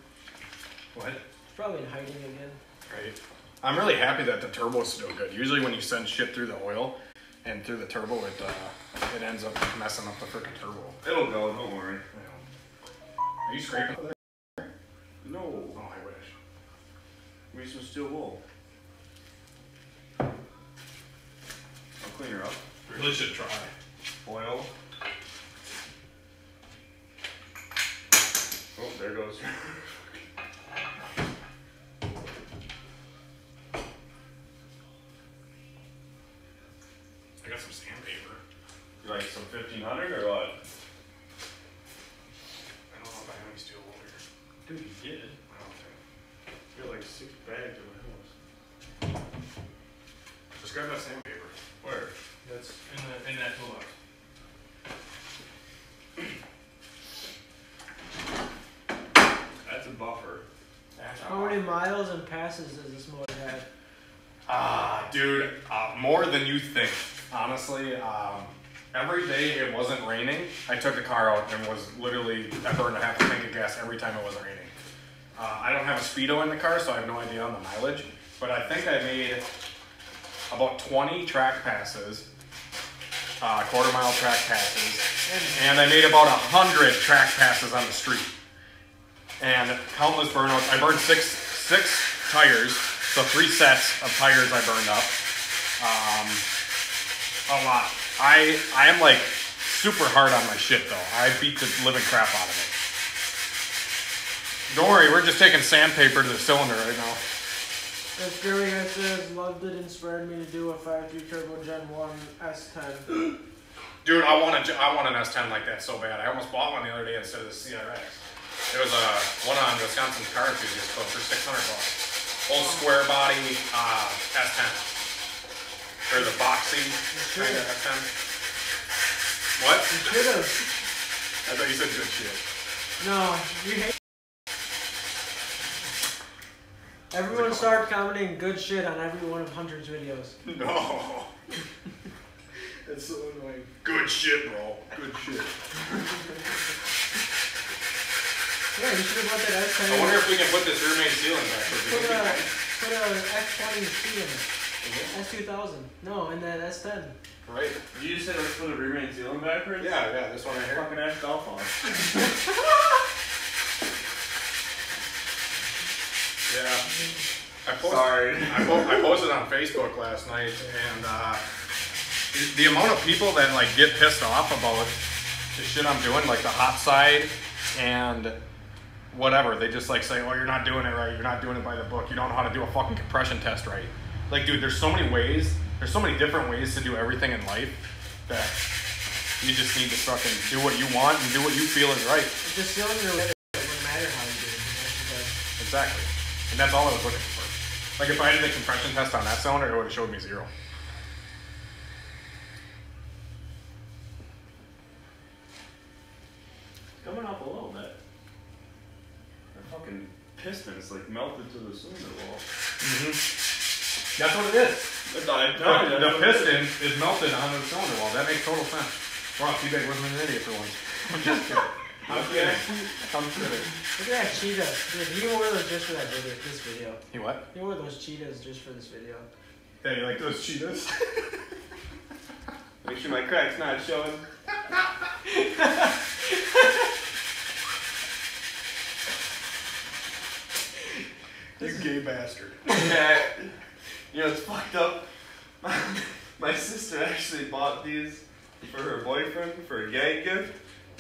What? It's probably in hiding again. Right. I'm really happy that the turbo's still good. Usually when you send shit through the oil and through the turbo, it ends up messing up the freaking turbo. It'll go. Don't worry. Are you scraping over there? No. Oh, I wish. We need some steel wool. I'll clean her up. We really should try. Oil. Oh, there goes. I got some sandpaper. Like some 1500 or what? I don't know if I have any steel wool here. Dude, you did. I don't think. You got like 6 bags in my house. Just grab that sandpaper. Where? That's in that toolbox. That's a buffer. How many miles and passes does this motor have? Dude, more than you think. Honestly, every day it wasn't raining, I took the car out and was literally, I burned a half a tank of gas every time it wasn't raining. I don't have a speedo in the car, so I have no idea on the mileage, but I think I made about 20 track passes, quarter-mile track passes, and I made about 100 track passes on the street. And countless burnouts. I burned six tires, so 3 sets of tires I burned up. A lot. I am like super hard on my shit though. I beat the living crap out of it. Don't worry, we're just taking sandpaper to the cylinder right now. This girl guy says, "Loved it, inspired me to do a 5.3 Turbo Gen 1 S10. Dude, I want an S10 like that so bad. I almost bought one the other day instead of the CRX. There was one on Wisconsin's Car Enthusiast Club for $600. Old square body S10. Or the boxy kind of S10. What? You should have. I thought you said good shit. No, you hate. Everyone start commenting good shit on every one of Hunter's videos. No. It's so annoying. Good shit, bro. Good shit. Yeah, you should have put that S10. I wonder if we can put this rear main ceiling back. Put a X20C in it. S2000. No, in that S10. Right. Did you just say let's put a rear main ceiling backwards? Yeah, this one right here. Fucking ass golf on. Yeah. Sorry. I posted on Facebook last night, and the amount of people that like get pissed off about the shit I'm doing, like the hot side and whatever, they just like say, oh, you're not doing it right, you're not doing it by the book, you don't know how to do a fucking compression test right. Like, dude, there's so many ways, there's so many different ways to do everything in life that you just need to fucking do what you want and do what you feel is right. The cylinder it wouldn't matter how you do it. Exactly. And that's all I was looking for. Like, if I did a compression test on that cylinder, it would have showed me 0. Coming up a little bit. That fucking piston's like melted to the cylinder wall. That's what it is. The The piston is melted onto the cylinder wall. That makes total sense. Wow, T-Bag wasn't an idiot for once. I'm just kidding. I'm kidding. I'm kidding. Look at that cheetah. Dude, you can wear those just for that video, this video. You what? You can wear those cheetahs just for this video. Yeah, you like those cheetahs? Make sure my crack's not showing. You gay bastard. Yeah. You know, it's fucked up. My sister actually bought these for her boyfriend for a gag gift,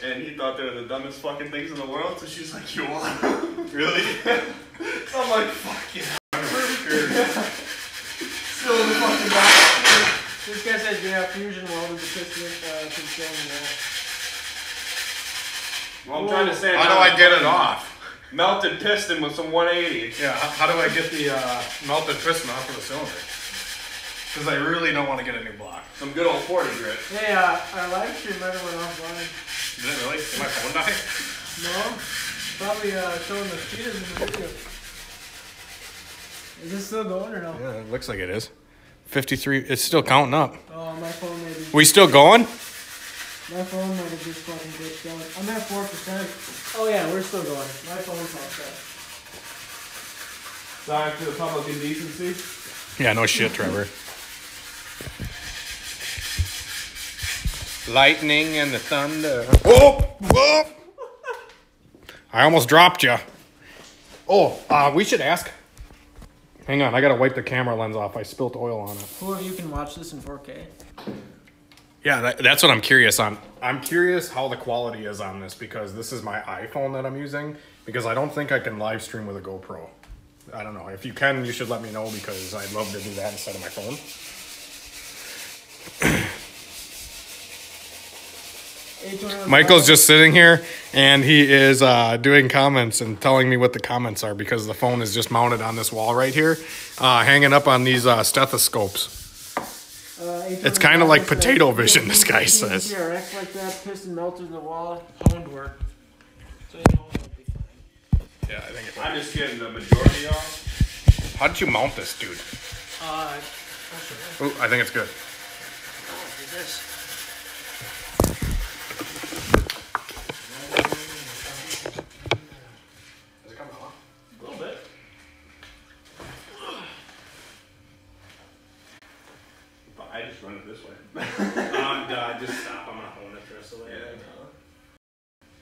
and he thought they were the dumbest fucking things in the world, so she's like, you want them? Really? So I'm like, fuck yeah. Still in the fucking box. This guy says, yeah, fusion welded the piston to the cylinder wall. Well, I'm trying to say, How do I get it off? melted piston with some 180. Yeah, how do I get the melted piston off of the cylinder? Because I really don't want to get a new block. Some good old 40 grit. Hey, our live stream never went offline. Did it really? Did my phone die? No? Probably showing the cheetahs in the video. Is this still going or no? Yeah, it looks like it is. 53, it's still counting up. Oh, my phone maybe. We still going? My phone might have just fucking glitched out. I'm at 4%. Oh yeah, we're still going. My phone's all set. Sorry to the public indecency. Yeah, no shit, Trevor. Lightning and the thunder. Whoa! Whoa! I almost dropped you. Oh, we should ask. Hang on, I gotta wipe the camera lens off. I spilt oil on it. Who of you can watch this in 4K? Yeah, that's what I'm curious on. I'm curious how the quality is on this because this is my iPhone that I'm using because I don't think I can live stream with a GoPro. I don't know. If you can, you should let me know because I'd love to do that instead of my phone. Michael's just sitting here and he is doing comments and telling me what the comments are because the phone is just mounted on this wall right here, hanging up on these stethoscopes. It's kind of like potato vision, this guy says. TRX like that, piston melted in the wall, honed work. So you know it'll be fine. Yeah, I think I'm just getting the majority off. How did you mount this, dude? I'll show you. Oh, I think it's good. Oh, do this. Is it coming off? A little bit. I just run it this way. Just stop. I'm gonna hold it the rest of the way.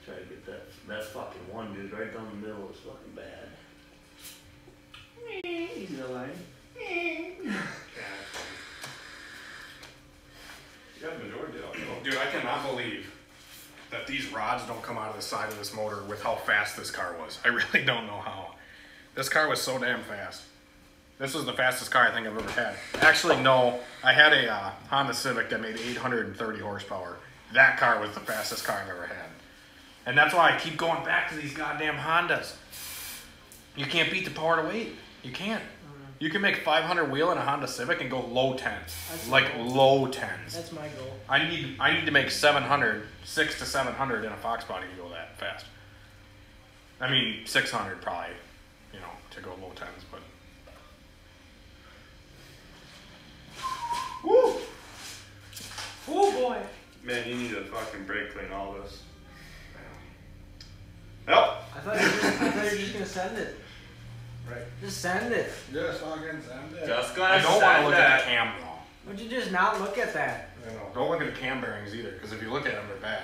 Try to get that fucking one dude right down the middle is fucking bad. He's in the line. You got the majority off though. Dude, I cannot believe that these rods don't come out of the side of this motor with how fast this car was. I really don't know how. This car was so damn fast. This was the fastest car I think I've ever had. Actually, no. I had a Honda Civic that made 830 horsepower. That car was the fastest car I've ever had. And that's why I keep going back to these goddamn Hondas. You can't beat the power to weight. You can't. You can make 500 wheel in a Honda Civic and go low tens. Like low tens. That's my goal. I need to make 700, 6 to 700 in a Fox body to go that fast. I mean, 600 probably, you know, to go low tens, but Man, you need to fucking brake clean all this. Yep. I thought you were just gonna send it. Right. Just send it. Just fucking send it. Just I gonna don't want to send look that. at the cam though. Would you just not look at that? I know. Don't look at the cam bearings either, because if you look at them, they're bad.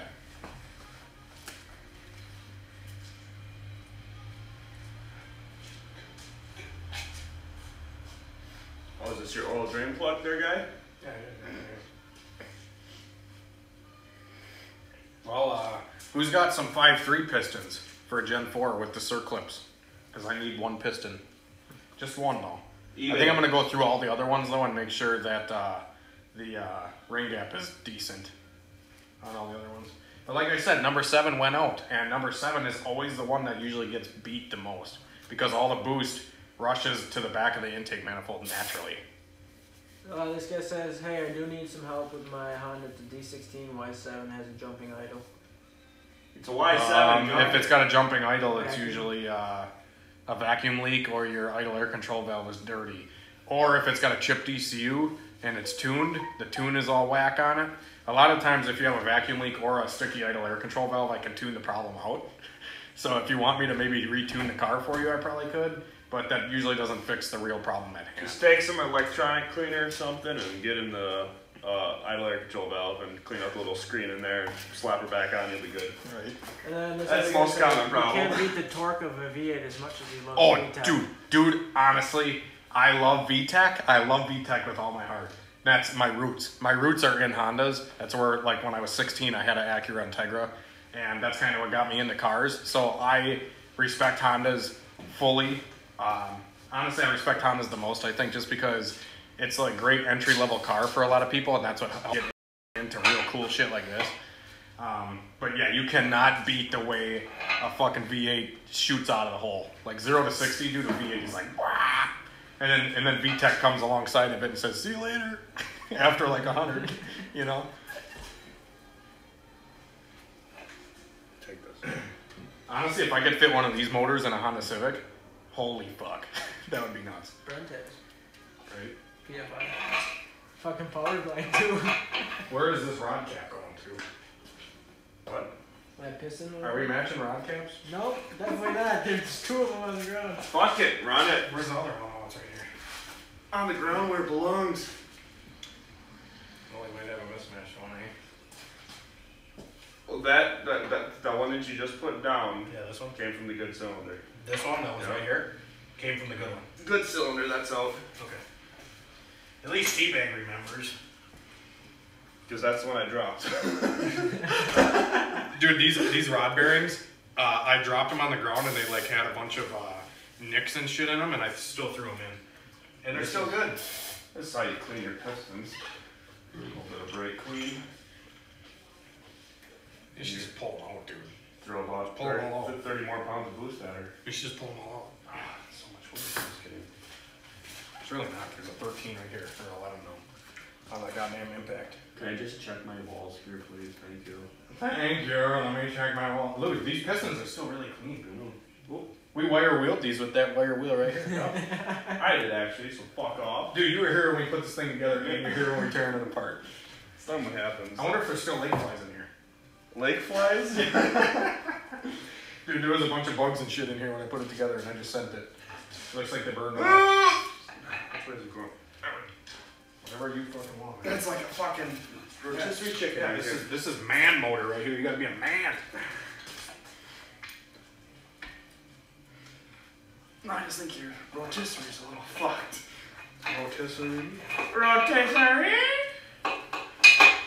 Oh, is this your oil drain plug there, guy? Well, who's got some 5.3 pistons for a Gen 4 with the circlips? Because I need one piston. Just one, though. I think I'm going to go through all the other ones, though, and make sure that the ring gap is decent on all the other ones. But like I said, number 7 went out, and number 7 is always the one that usually gets beat the most because all the boost rushes to the back of the intake manifold naturally. This guy says, hey, I do need some help with my Honda. The D16 Y7 has a jumping idle. It's a Y7. If it's got a jumping idle, it's usually a vacuum leak or your idle air control valve is dirty. Or if it's got a chipped ECU and it's tuned, the tune is all whack on it. A lot of times if you have a vacuum leak or a sticky idle air control valve, I can tune the problem out. So if you want me to maybe retune the car for you, I probably could. But that usually doesn't fix the real problem at hand. Just take some electronic cleaner or something and get in the idle air control valve and clean up the little screen in there and slap her back on, you'll be good. Right. And then this That's other the most guy says, common problem. You can't beat the torque of a V8 as much as you love Oh, VTEC. dude, honestly, I love VTEC. I love VTEC with all my heart. That's my roots. My roots are in Hondas. That's where, like, when I was 16, I had an Acura Integra, and that's kind of what got me into cars. So I respect Hondas fully. Honestly, I respect Hondas the most, I think, just because it's like a great entry-level car for a lot of people, and that's what helps get into real cool shit like this. But yeah, you cannot beat the way a fucking V8 shoots out of the hole. Like 0 to 60, dude, a V8 is like, wah! And then VTEC comes alongside of it and says, see you later, after like 100, you know? Take this. Honestly, if I could fit one of these motors in a Honda Civic, holy fuck, that would be nuts. Brent has. Right? PFI. Fucking power blind too. Where is this rod cap going to? What? My piston. Are we matching rod caps? Nope, definitely not. There's 2 of them on the ground. Fuck it, run it. Where's the other one? Oh, it's right here. On the ground where it belongs. Well, we might have a mismatch one, eh? Well, that one that you just put down Yeah, this one? came from the good cylinder. This one that was Yeah. right here came from the good one. Good cylinder, that's out. Okay. At least T-Bag remembers. Because that's the one I dropped. Dude, these rod bearings, I dropped them on the ground and they like had a bunch of nicks and shit in them, and I still threw them in. And they're still good. This is how you clean your pistons. A little bit of brake clean. You should just pull them out, dude. Throw about Pull them all 30 more pounds of boost at her. You should just pull them all out. Ah, so much wood. Just kidding. It's really not. There's a 13 right here, or 11 though. On that goddamn impact. Can I just check my walls here, please? Thank you. Thank you. Let me check my wall. Look, these pistons are still really clean. We wire wheeled these with that wire wheel right here. Yep. I did actually, so fuck off. Dude, you were here when we put this thing together, and you're here when we tearing it apart. Something happens. I wonder if there's still lake flies in here. Lake flies? Dude, there was a bunch of bugs and shit in here when I put it together, and I just sent it. Looks like they burned it off. Which way is it going? Whatever you fucking want. That's like a fucking rotisserie chicken. Yeah, right here. this is man motor right here. You gotta be a man. No, I just think your rotisserie's a little fucked. Rotisserie. Rotisserie?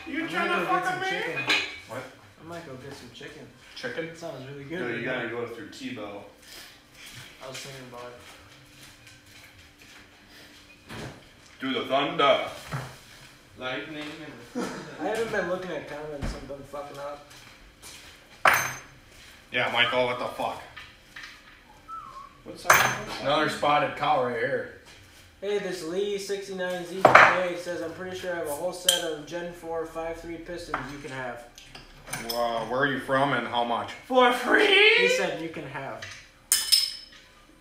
You I'm trying gonna to go get fuck some with me? chicken. What? I might go get some chicken. Chicken? It sounds really good. No, you right gotta now. go through T-Bell. I was thinking about it. Do the thunder. Lightning I haven't been looking at comments. I've been fucking up. Yeah, Michael, what the fuck? What's that? Another spotted cow right here. Hey, this Lee 69Z says, I'm pretty sure I have a whole set of Gen 4 5.3 pistons you can have. Where are you from and how much? For free? He said you can have.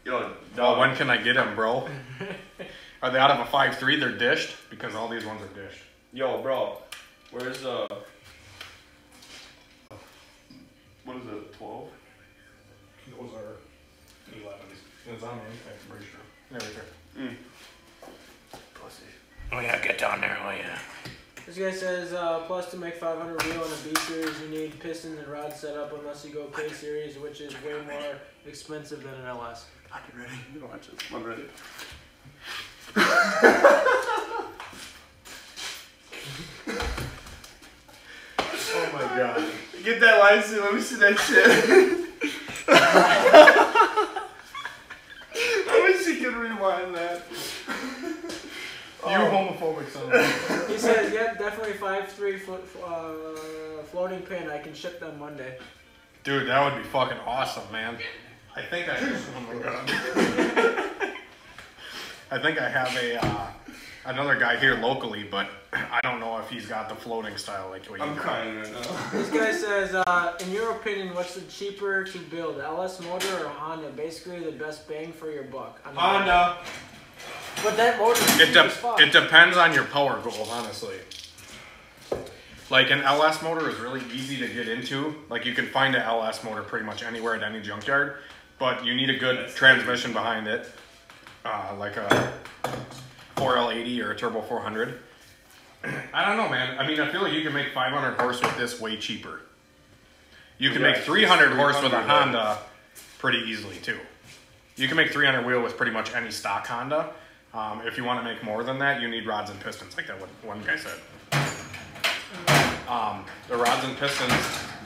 Yo, Oh, when can I get them, bro? Are they out of a 5.3? They're dished? Because all these ones are dished. Yo, bro. Where's What is it, 12? Those are 11s. It's on the inside, I'm pretty sure. There we go. Pussy. Oh yeah, get down there, oh yeah. This guy says, plus to make 500 wheel in a B series, you need pistons and rods set up unless you go K series, which is way more expensive than an LS. Are you ready? You watch this. I'm ready. Oh my god. Get that line, see, let me see that shit. I wish you could rewind that. You homophobic son of a bitch. He says, yeah, definitely 5.3 foot floating pin. I can ship them Monday. Dude, that would be fucking awesome, man. I think I. Oh my god. I think I have another guy here locally, but I don't know if he's got the floating style like what you I'm got. crying right now. This guy says, in your opinion, what's the cheaper to build, LS motor or Honda? Basically, the best bang for your buck. Honda. But that motor is cheap as fuck. It depends on your power goals, honestly. Like an LS motor is really easy to get into. Like you can find an LS motor pretty much anywhere at any junkyard, but you need a good transmission behind it, like a 4L80 or a Turbo 400. I don't know, man. I mean, I feel like you can make 500 horse with this way cheaper. You can make 300 horse with a Honda pretty easily too. You can make 300 wheel with pretty much any stock Honda. If you want to make more than that, you need rods and pistons, like that one guy said. The rods and pistons,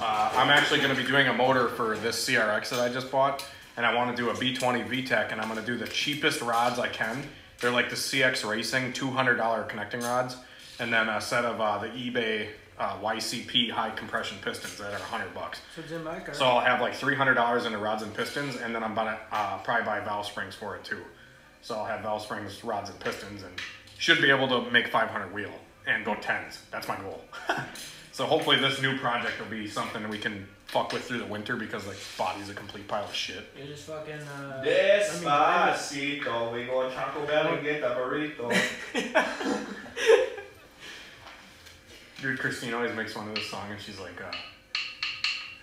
I'm actually going to be doing a motor for this CRX that I just bought, and I want to do a B20 VTEC, and I'm going to do the cheapest rods I can. They're like the CX Racing $200 connecting rods, and then a set of the eBay YCP high compression pistons that are $100. So it's in my car. So I'll have like $300 into rods and pistons, and then I'm gonna probably buy valve springs for it too. So I'll have valve springs, rods, and pistons, and should be able to make 500 wheel and go 10s. That's my goal. So hopefully this new project will be something we can fuck with through the winter because like body's a complete pile of shit. You're just fucking. Despacito, we go to Taco Bell and get the burrito. Dude, Christine always makes fun of this song, and she's like,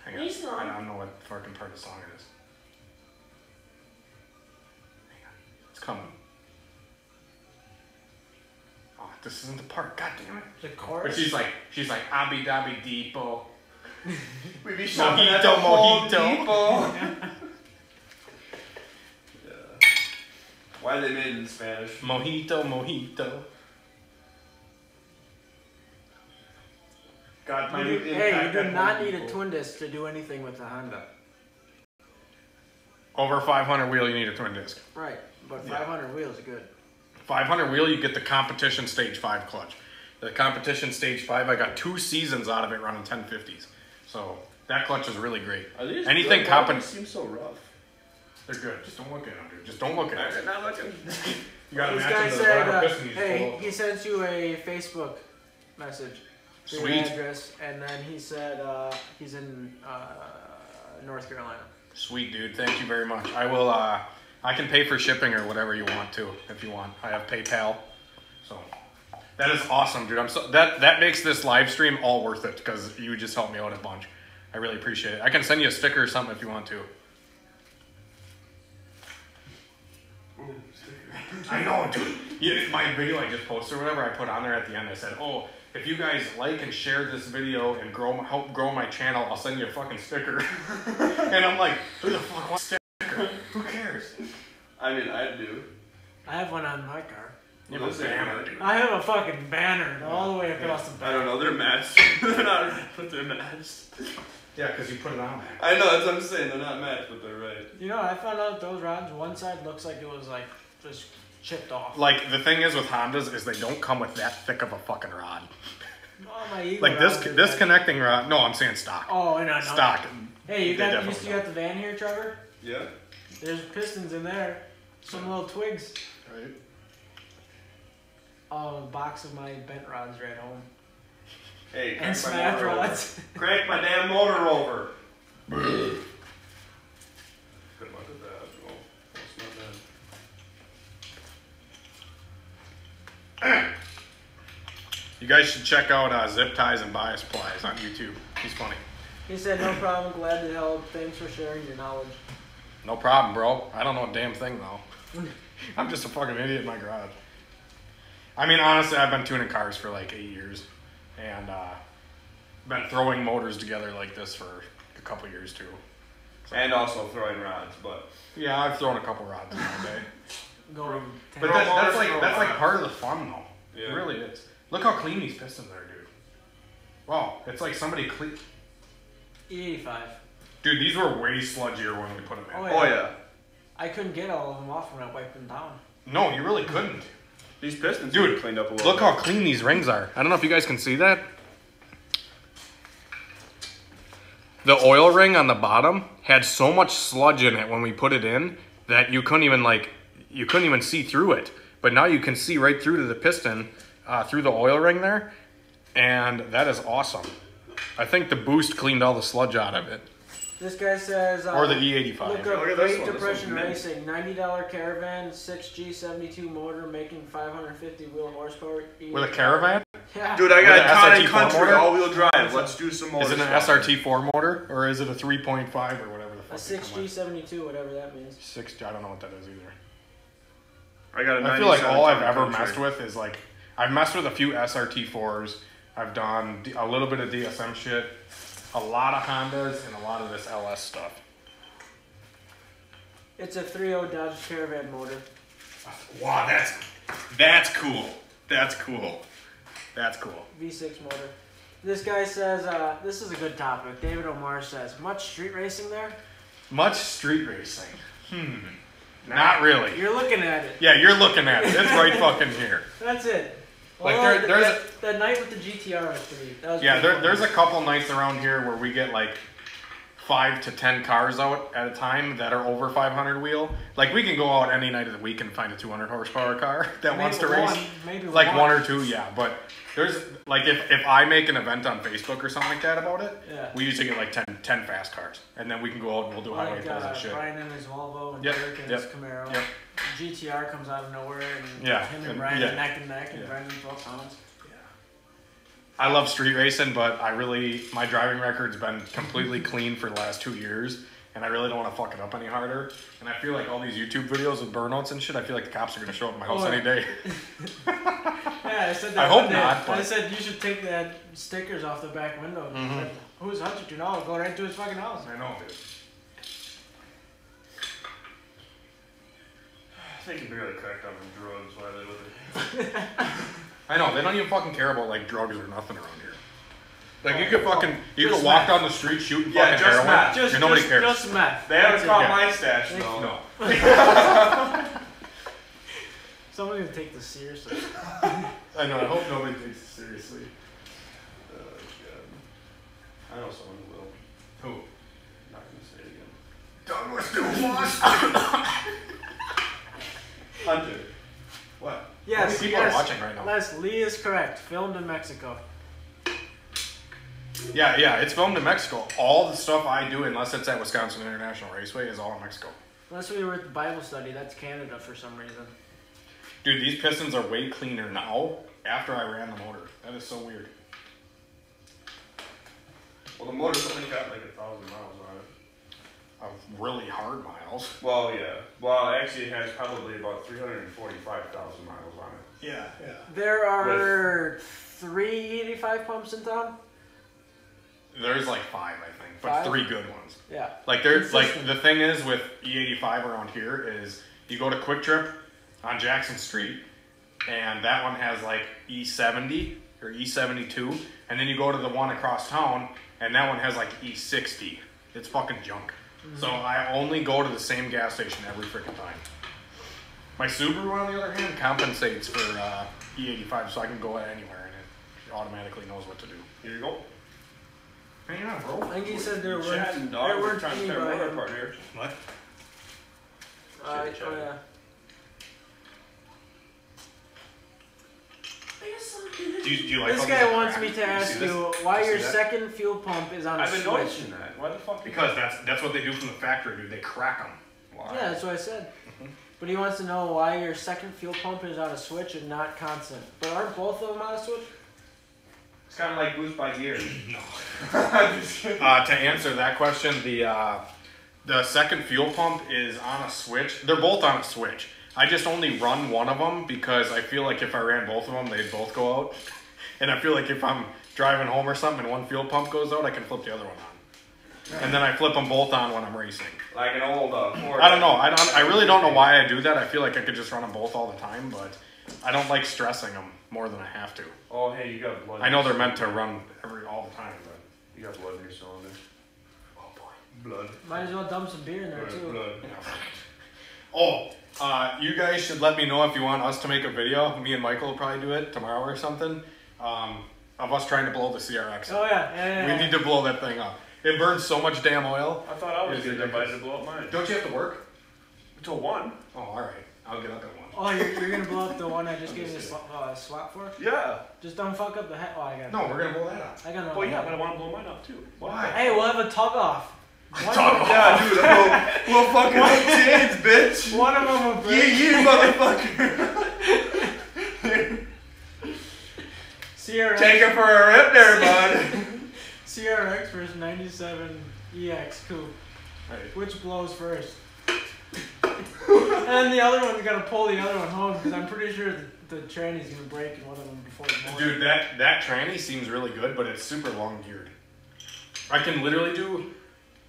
hang on, I don't know what fucking part of the song it is. Hang on, it's coming. Oh, this isn't the part, god damn it. The chorus? But she's like, Abby Dabby Depot. We be shopping at the Home Depot. Yeah. Why are they made in Spanish? Mojito, mojito. God, You do not need a twin disc to do anything with the Honda. Over 500 wheel, you need a twin disc. Right, but 500 wheels is good. 500 wheel, you get the competition stage 5 clutch. The competition stage 5, I got 2 seasons out of it running 1050s. So that clutch is really great. Are these Anything good? Seems so rough. They're good. Just don't look at them, dude. Just don't look at them. I'm not looking. You gotta This match guy them to the said, rubber piston you hey, pull. he sent you a Facebook message. Your Sweet. address, and then he said he's in North Carolina. Sweet, dude. Thank you very much. I will, I can pay for shipping or whatever you want to, if you want. I have PayPal. So that is awesome, dude. That makes this live stream all worth it because you just helped me out a bunch. I really appreciate it. I can send you a sticker or something if you want to. I know, dude. My video I just posted or whatever, I put on there at the end. I said, oh, if you guys like and share this video and help grow my channel, I'll send you a fucking sticker. And I'm like, who the fuck wants a sticker? Who cares? I mean, I do. I have one on my car. You have a banner, dude. I have a fucking banner all the way across the back. I don't know, they're matched. They're not right, but they're matched. Yeah, because you put it on there. I know, that's what I'm saying. They're not matched, but they're right. You know, I found out those rods, one side looks like it was like just chipped off. Like, the thing is with Hondas is they don't come with that thick of a fucking rod. Oh, my Eagle Like, rods this are connecting rod, no, I'm saying stock. Oh, and I know. Stock. Hey, you They got definitely got the van here, Trevor? Yeah? There's pistons in there. Some little twigs. Right. Oh, a box of my bent rods right home. Hey, And smash rods. Crank my damn motor over. Good luck with that. Oh, that's not bad. You guys should check out Zip Ties and Bias Plies on YouTube. He's funny. He said, no problem, glad to help. Thanks for sharing your knowledge. No problem, bro. I don't know a damn thing, though. I'm just a fucking idiot in my garage. I mean, honestly, I've been tuning cars for like 8 years. And been throwing motors together like this for a couple years, too. So, And also throwing rods, but... yeah, I've thrown a couple rods in my day. Going But that's like part of the fun, though. Yeah. It really is. Look how clean these pistons are, dude. Wow, it's like somebody clean... E85. Dude, these were way sludgier when we put them in. Oh, yeah. I couldn't get all of them off when I wiped them down. No, you really couldn't. These pistons Dude, are cleaned up a little look bit. how clean these rings are. I don't know if you guys can see that. The oil ring on the bottom had so much sludge in it when we put it in that you couldn't even see through it. But now you can see right through to the piston, through the oil ring there, and that is awesome. I think the boost cleaned all the sludge out of it. This guy says... Or the E85. Look up Look at this Great one. This Depression one's Racing, $90 Caravan, 6G72 motor, making 550 wheel horsepower. With a Caravan? Yeah. Dude, I With got an a Town SRT and Country motor? all-wheel drive. Let's do some more. Is it an SRT4 motor, or is it a 3.5 or whatever the A fuck? they come with? 6G72, whatever that means. 6G, I don't know what that is either. I got a I feel like 97 all I've Town and ever Country. messed with is like, I've messed with a few SRT4s. I've done a little bit of DSM shit, a lot of Hondas, and a lot of this LS stuff. It's a 3.0 Dodge Caravan motor. Wow, that's cool. That's cool. That's cool. V6 motor. This guy says, this is a good topic. David Omar says, much street racing there? Much street racing. Not really. You're looking at it. Yeah, you're looking at it. It's right fucking here. That's it. Like, Well, there's that night with the GTR was pretty. That was Yeah, pretty fun. there's a couple nights around here where we get like 5 to 10 cars out at a time that are over 500 wheel. Like, we can go out any night of the week and find a 200 horsepower car that wants to race. Maybe Like one or two, yeah. But there's like if I make an event on Facebook or something like that about it, Yeah. we usually get like 10 fast cars, and then we can go out and we'll do highway Like pulls and shit. Brian and his Volvo and Yep, Derek and yep, his Camaro. yep. GTR comes out of nowhere and Yeah, him and and- Brian yeah. are neck and neck and Yeah. Brian 12 pounds. I love street racing, but my driving record's been completely clean for the last 2 years, and I really don't want to fuck it up any harder. And I feel like all these YouTube videos with burnouts and shit, I feel like the cops are going to show up at my house Oh, any day. Yeah, I said that I hope one day. not, but- I said you should take that stickers off the back window. Mhm. Said, who's Hunter? No, I'll go right to his fucking house. I know, dude. I think we gotta crack down on drugs while they with it. I know, they don't even fucking care about like drugs or nothing around here. Like you could Just walk meth. down the street shooting Yeah, fucking just heroin, meth. and nobody cares. Just meth. They haven't That's it. caught Yeah. my stash though. No. Someone gonna take this seriously. I know, I hope nobody takes it seriously. Oh, God. I know someone who will. Who? I'm not gonna say it again. Douglas Dumas. Hunter. What? Yes, How many people yes. are watching right now? Les, Lee is correct. Filmed in Mexico. Yeah, it's filmed in Mexico. All the stuff I do, unless it's at Wisconsin International Raceway, is all in Mexico. Unless we were at the Bible study, that's Canada for some reason. Dude, these pistons are way cleaner now after I ran the motor. That is so weird. Well, the motor's only got like 1,000 miles on it. Of really hard miles. Well, yeah. Well, actually, it has probably about 345,000 miles on it. Yeah. There are 385 pumps in town. There's like 5, I think, but 5? 3 good ones. Yeah. Like there's like Consistent. the thing is with E85 around here is you go to Quick Trip on Jackson Street, and that one has like E70 or E72, and then you go to the one across town, and that one has like E60. It's fucking junk. So I only go to the same gas station every freaking time. My Subaru, on the other hand, compensates for E85, so I can go anywhere, and it automatically knows what to do. Here you go. Hang on, bro. I think he said there Chatting, weren't. dog. There We're weren't trying to any tear by motor him. apart here. What? Oh Chitty-chatting. yeah. Do you like This how guy these are wants cracked? me to You ask see this? you why You see your that? second fuel pump is on a I've been switch. noticing that. Why the fuck? Because that's what they do from the factory, dude. They crack them. Why? Yeah, that's what I said. But he wants to know why your second fuel pump is on a switch and not constant. But aren't both of them on a switch? It's kind of like Boost by Gear. No. I'm just kidding. To answer that question, the second fuel pump is on a switch. They're both on a switch. I just only run one of them because I feel like if I ran both of them, they'd both go out. And I feel like if I'm driving home or something and one fuel pump goes out, I can flip the other one on. And then I flip them both on when I'm racing. Like an old Ford. I don't know. I really don't know why I do that. I feel like I could just run them both all the time, but I don't like stressing them more than I have to. Oh, hey, you got blood. I know they're meant to run all the time, but You got blood in your cylinder. oh boy, Blood. Might as well dump some beer in there too. Blood. Oh, you guys should let me know if you want us to make a video. Me and Michael will probably do it tomorrow or something. Of us trying to blow the CRX up. Oh yeah. We need to blow that thing up. It burns so much damn oil. I thought I was It's getting ridiculous. invited to blow up mine. Don't you have to work? Until 1. Oh, all right. I'll get up at 1. Oh, you're gonna blow up the one I just gave you a swap for? Yeah. Just don't fuck up the head. Oh, I got. No, we're gonna blow that up. I got no. Well, yeah, but I want to blow mine up too. Why? Hey, we'll have a tug off. Yeah, dude. We'll fucking hook chains, bitch. One of them will break. motherfucker. CRX. Take her for a rip there, bud. CRX versus 97 EX coupe. Right. Which blows first? And the other one, we gotta pull the other one home because I'm pretty sure the tranny's gonna break in one of them before the morning. Dude, that tranny seems really good, but it's super long geared. I can literally do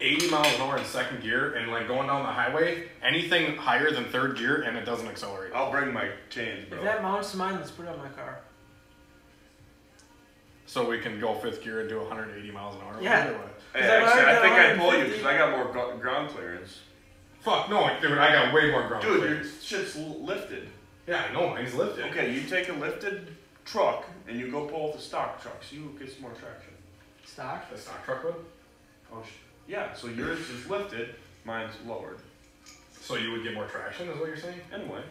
80 miles an hour in second gear, and like going down the highway, anything higher than third gear, and it doesn't accelerate. I'll bring my chains, bro. If that mounts to mine, let's put it on my car. So we can go fifth gear and do 180 miles an hour. Yeah. Or what? Hey, Is that actually, right? I think I'd pull you 150? because I got more ground clearance. Fuck no, dude! I got way more ground Dude, your clearance. shit's lifted. Yeah, I know. Mine's lifted. Okay, you take a lifted truck and you go pull with the stock truck, so you get some more traction. Stock? The stock truck would. Oh, yeah, so yours is lifted, mine's lowered. So you would get more traction, is what you're saying? Anyway,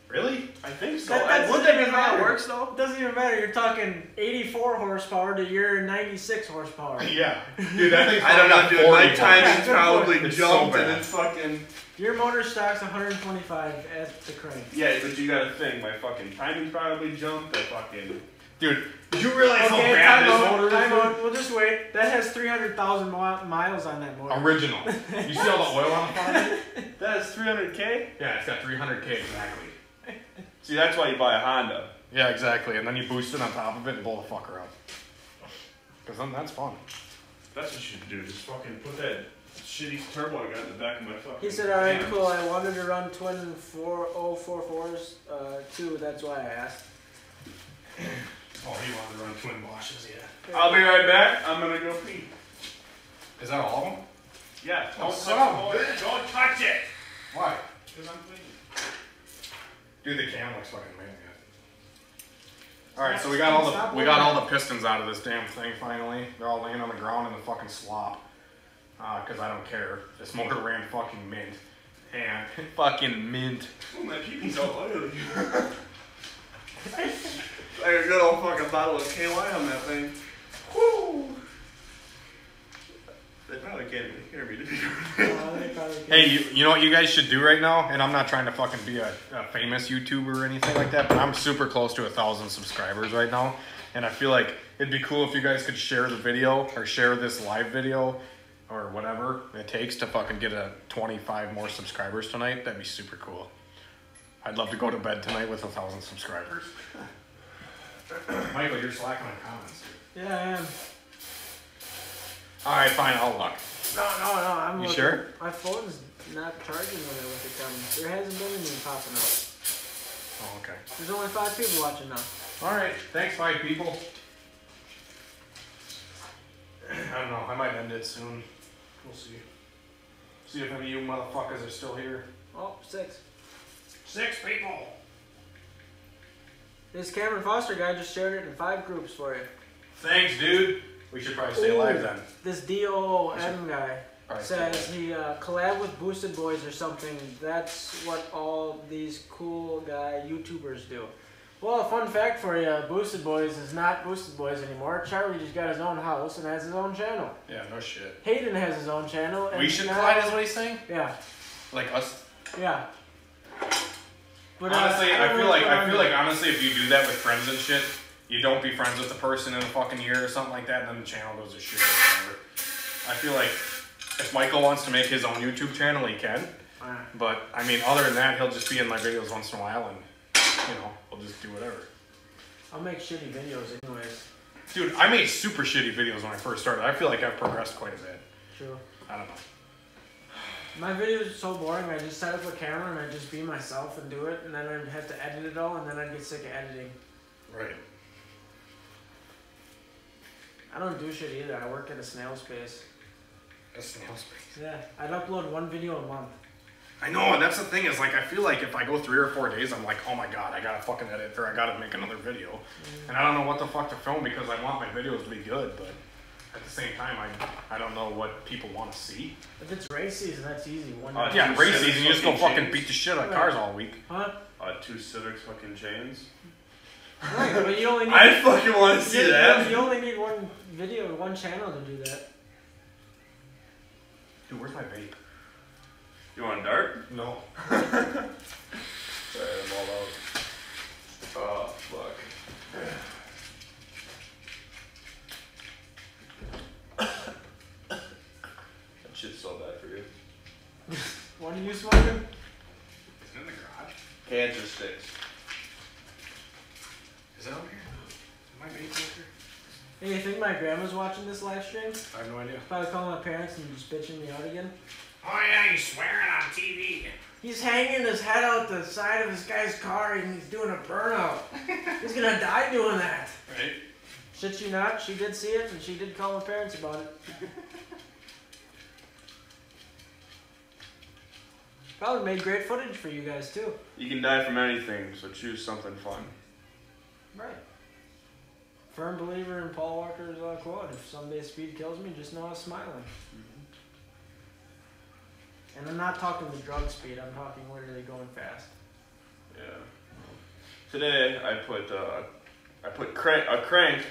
Really? I think so. That Wouldn't doesn't that be even how it matter. works, though? It doesn't even matter. You're talking 84 horsepower to your 96 horsepower. Yeah, dude. That thing's I don't know, fucking dude. My 40. timing's Yeah, probably it's so jumped and bad. it's fucking. Your motor stock's 125 at the crank. Yeah, but you gotta think, my fucking timing's probably jumped. I fucking. Dude, do you realize how Okay, bad time this out, motor is? time dude? out. We'll just wait. That has 300,000 miles on that motor. Original. You see all the oil on the front of it? That is 300K? Yeah, it's got 300K exactly. See, that's why you buy a Honda. Yeah, exactly. And then you boost it on top of it and blow the fucker up. Because then that's fun. That's what you should do. Just fucking put that shitty turbo I got in the back of my fucking. He said, alright, van. cool. I wanted to run twin 4044s too. That's why I asked. Oh, you wanted to run twin Bosches, yeah. I'll be right back. I'm gonna go pee. Is that all of them? Yeah, Oh, don't son touch of a the boy. Don't touch it. Why? Because I'm cleaning. Dude, the cam looks fucking amazing. Alright, so we got all the pistons out of this damn thing finally. They're all laying on the ground in the fucking slop. Cause I don't care. This motor ran fucking mint. And fucking mint. Oh, my peepee's all oily. Like a good old fucking bottle of KY on that thing. Woo! They probably can't even hear me. They probably can. Hey, you know what you guys should do right now? And I'm not trying to fucking be a famous YouTuber or anything like that, but I'm super close to 1,000 subscribers right now. And I feel like it'd be cool if you guys could share the video or share this live video or whatever it takes to fucking get 25 more subscribers tonight. That'd be super cool. I'd love to go to bed tonight with 1,000 subscribers. Michael, you're slacking on comments. Yeah, I am. Alright, fine, I'll look. No, I'm You looking. sure? My phone's not charging when I look at them. There hasn't been any popping up. Oh, okay. There's only 5 people watching now. Alright, thanks 5 people. I don't know, I might end it soon. We'll see. See if any of you motherfuckers are still here. Oh, 6. 6 people! This Cameron Foster guy just shared it in 5 groups for you. Thanks, dude. We should probably stay alive then. This DOM guy Probably says stay he collab with Boosted Boys or something. That's what all these cool guy YouTubers do. Well, a fun fact for you, Boosted Boys is not Boosted Boys anymore. Charlie just got his own house and has his own channel. Yeah, no shit. Hayden has his own channel. And We should now- collide is what he's saying? Yeah, Like us? yeah. But, Honestly, I I don't feel know like if we're on honestly if you do that with friends and shit, you don't be friends with the person in a fucking year or something like that, and then the channel goes to shit or whatever. I feel like if Michael wants to make his own YouTube channel, he can. But, I mean, other than that, he'll just be in my videos once in a while, and, you know, we'll just do whatever. I'll make shitty videos anyways. Dude, I made super shitty videos when I first started. I feel like I've progressed quite a bit. True. I don't know. My videos are so boring, I just set up a camera and I just be myself and do it, and then I'd have to edit it all, and then I'd get sick of editing. Right. I don't do shit either. I work at a snail's pace. A snail space. Yeah, I'd upload one video a month. I know, and that's the thing is, like, I feel like if I go 3 or 4 days, I'm like, oh my god, I gotta fucking edit, or I gotta make another video. And I don't know what the fuck to film because I want my videos to be good, but at the same time, I don't know what people want to see. If it's race season, that's easy. Yeah, race Civics season, you just go fucking fucking chains. beat the shit out of cars all week. Huh? 2 Civics fucking chains. Right, but you only need... I fucking want to see that. You only need one video, one channel to do that. Dude, where's my vape? You want a dart? No. Sorry, I'm all out. Oh, fuck. That shit's so bad for you. What are you smoking? Is it in the garage? Cancer sticks. Is it out here? Is my vape out here? Hey, you think my grandma's watching this live stream? I have no idea. Probably calling my parents and just bitching me out again. Oh yeah, he's swearing on TV. He's hanging his head out the side of this guy's car and he's doing a burnout. He's gonna die doing that. Right? Shit you not, she did see it and she did call my parents about it. Probably made great footage for you guys too. You can die from anything, so choose something fun. Right. Firm believer in Paul Walker's quote, if someday speed kills me, just know I was smiling. And I'm not talking the drug speed, I'm talking literally going fast. Yeah. Today I put a crank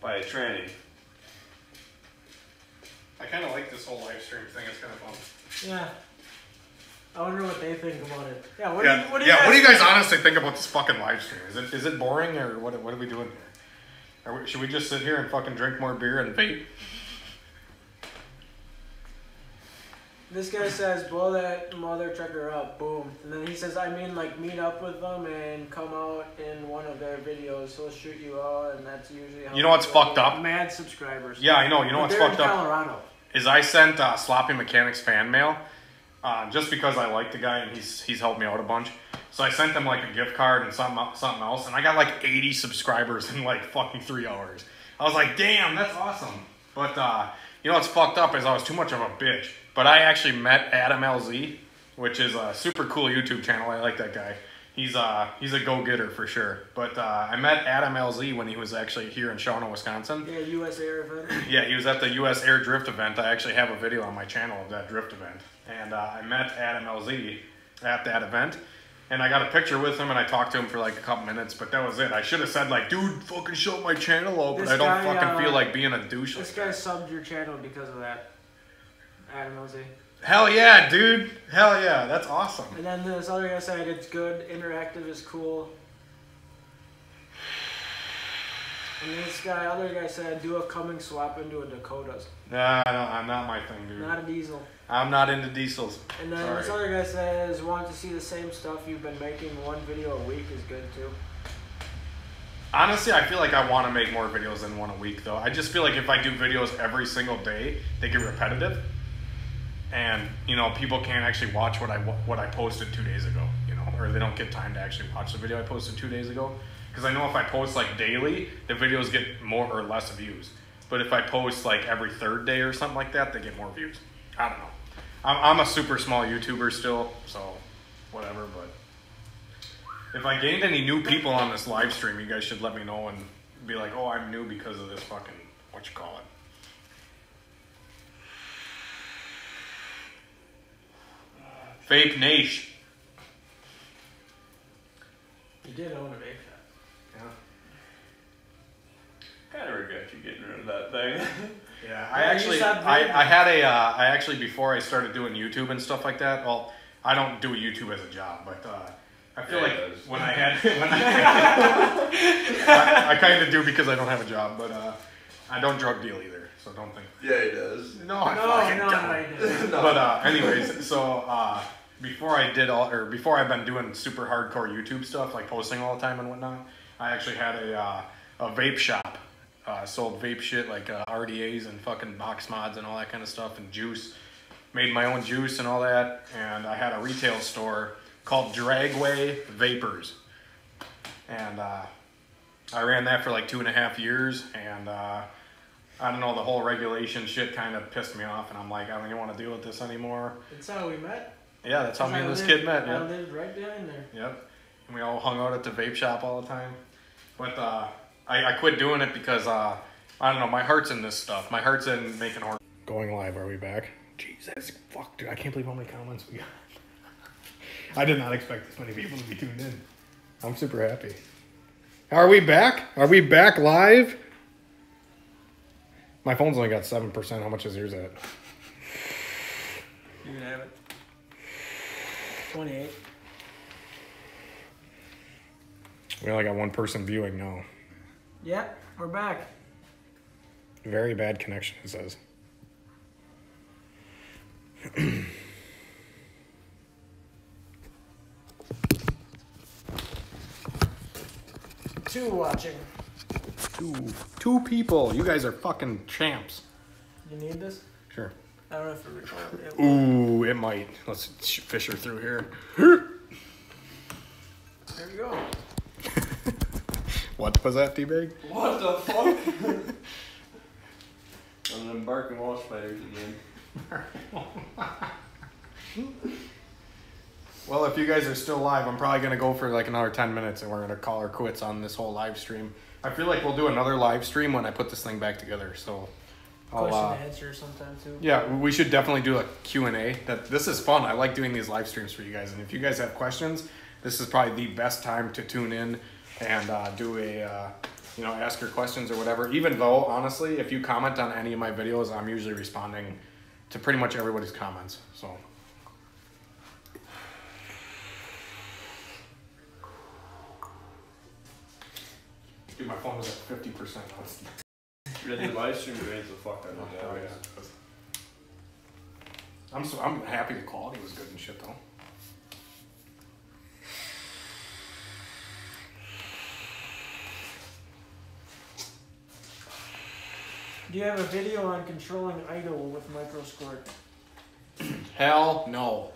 by a tranny. I kind of like this whole live stream thing. It's kind of fun. Yeah. I wonder what they think about it. Yeah, what Yeah, do what do you guys think? honestly think about this fucking live stream? Is it boring or what are we doing here? Should we just sit here and fucking drink more beer and vape? This guy says, blow that mother trucker up, boom. And then he says, I mean, like, meet up with them and come out in one of their videos. He'll shoot you out, and that's usually how... You know what's fucked up? Mad subscribers. Yeah, I know. You know But what's they're fucked in up? Colorado. Is I sent Sloppy Mechanics fan mail just because I like the guy and he's helped me out a bunch. So I sent them like a gift card and something else, and I got like 80 subscribers in like fucking 3 hours. I was like, damn, that's awesome. But you know what's fucked up is I was too much of a bitch. But I actually met Adam LZ, which is a super cool YouTube channel. I like that guy. He's a go-getter for sure. But I met Adam LZ when he was actually here in Shawano, Wisconsin. Yeah, U.S. Air event. Yeah, he was at the U.S. Air Drift event. I actually have a video on my channel of that drift event. And I met Adam LZ at that event. And I got a picture with him and I talked to him for like a couple minutes, but that was it. I should have said like, dude, fucking show my channel out, but This I don't guy, fucking feel like being a douche. This Like guy that. subbed your channel because of that. Adam LZ. Hell yeah, dude. Hell yeah, that's awesome. And then this other guy said it's good, interactive is cool. And this other guy said do a Cumming swap into a Dakotas. Nah, no, I'm not my thing, dude. Not a diesel. I'm not into diesels. And then Sorry. this other guy says want to see the same stuff you've been making, one video a week is good too. Honestly, I feel like I want to make more videos than one a week, though. I just feel like if I do videos every single day, they get repetitive. And, you know, people can't actually watch what I posted 2 days ago, you know, or they don't get time to actually watch the video I posted 2 days ago. Because I know if I post, like, daily, the videos get more or less views. But if I post, like, every third day or something like that, they get more views. I don't know. I'm a super small YouTuber still, so whatever, but if I gained any new people on this live stream, you guys should let me know and be like, oh, I'm new because of this fucking, what you call it. Vape Nation. You did own a vape shop. Yeah. Kind of regret you getting rid of that thing. Yeah, Yeah, I actually, before I started doing YouTube and stuff like that, well, I don't do YouTube as a job, but I feel Yeah, like it does. when I I kind of do because I don't have a job, but I don't drug deal either, so don't think. Yeah, he does. No, I No, fucking no, don't. no, you didn't. But anyways, so before I've been doing super hardcore YouTube stuff, like posting all the time and whatnot, I actually had a vape shop. Sold vape shit like RDAs and fucking box mods and all that kind of stuff and juice. Made my own juice and all that, and I had a retail store called Dragway Vapors. And I ran that for like 2.5 years, and I don't know, the whole regulation shit kind of pissed me off, and I'm like, I don't even want to deal with this anymore. That's how we met. Yeah, that's how me and this I kid met. I Yep. lived right behind there. Yep. And we all hung out at the vape shop all the time. But I quit doing it because, I don't know, my heart's in this stuff. My heart's in making horse. Going live, are we back? Jesus, fuck, dude, I can't believe how many comments we got. I did not expect this many people to be tuned in. I'm super happy. Are we back? Are we back live? My phone's only got 7%. How much is yours at? You can have it. 28. We only got one person viewing now. Yeah, we're back. Very bad connection, it says. Two watching. Two people. You guys are fucking champs. You need this? Sure. I don't know if it records. Ooh, it might. Let's fish her through here. There you go. What was that, D-Bag? What the fuck? I'm an embarking wall spiders again. Well, if you guys are still live, I'm probably going to go for like another 10 minutes and we're going to call her quits on this whole live stream. I feel like we'll do another live stream when I put this thing back together, so Question and answer sometime too. yeah, we should definitely do a Q&A. This is fun. I like doing these live streams for you guys, and if you guys have questions, this is probably the best time to tune in and do a, ask your questions or whatever. Even though, honestly, if you comment on any of my videos, I'm usually responding to pretty much everybody's comments, so. Dude, my phone was at 50%. Really, the live stream drains the fuck out of that. Oh, yeah. I'm happy the quality was good and shit though. Do you have a video on controlling idle with micro squirt? Hell no.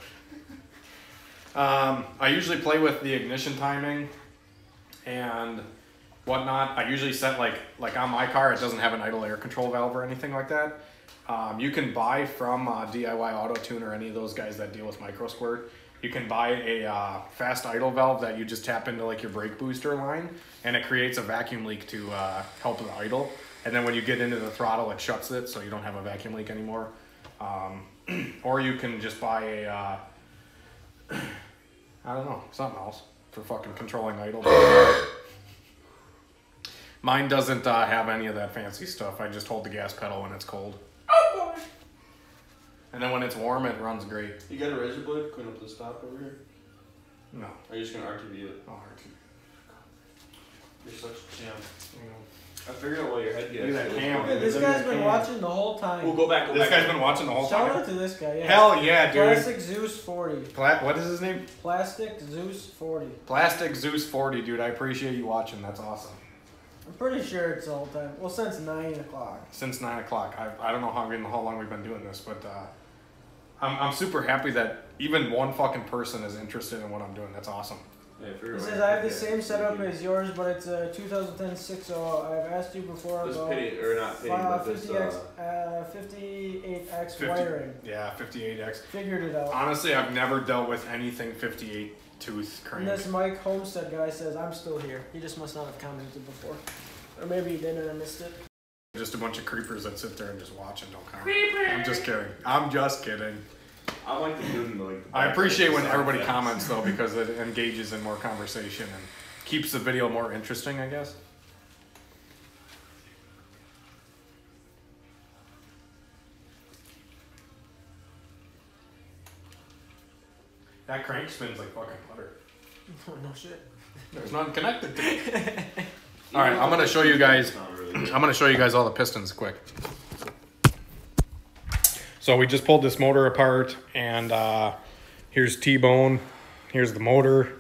I usually play with the ignition timing and whatnot. I usually set like on my car, it doesn't have an idle air control valve or anything like that. You can buy from DIY Auto Tune or any of those guys that deal with micro squirt. You can buy a fast idle valve that you just tap into like your brake booster line, and it creates a vacuum leak to help with idle. And then when you get into the throttle, it shuts it, so you don't have a vacuum leak anymore. Or you can just buy a, I don't know, something else for fucking controlling idle. Mine doesn't have any of that fancy stuff. I just hold the gas pedal when it's cold. And then when it's warm, it runs great. You got a razor blade? Clean up the stop over here? No. Or are you just gonna RTV it? Oh, RT. You're such a champ. You know. I figured out why your head Look at that gets. cam. Yeah, this guy's been watching the whole time. We'll go back. This guy's been watching the whole Shout time. out to this guy. Yeah. Hell yeah, dude. Plastic Zeus 40. What is his name? Plastic Zeus 40. Plastic Zeus 40, dude. I appreciate you watching. That's awesome. I'm pretty sure it's the whole time. Well, since 9 o'clock. Since 9 o'clock. I don't know how long we've been doing this, but I'm super happy that even one fucking person is interested in what I'm doing. That's awesome. Yeah, He says, I have the same setup as yours, but it's a 2010 6.0. I've asked you before This about pity, or not pity, but this, 58X 50 wiring. Yeah, 58X. Figured it out. Honestly, I've never dealt with anything 58 tooth And crank. this Mike Homestead guy says, I'm still here. He just must not have commented before. Or maybe he did and I missed it. Just a bunch of creepers that sit there and just watch and don't comment. I'm just kidding. I'm just kidding. I like the dude in the like. I appreciate when sound everybody effects. comments though, because it engages in more conversation and keeps the video more interesting, I guess. That crank spins like fucking butter. No shit. There's nothing connected to it. All right, I'm gonna show you guys. I'm gonna show you guys all the pistons quick. So we just pulled this motor apart, and here's T-bone. Here's the motor.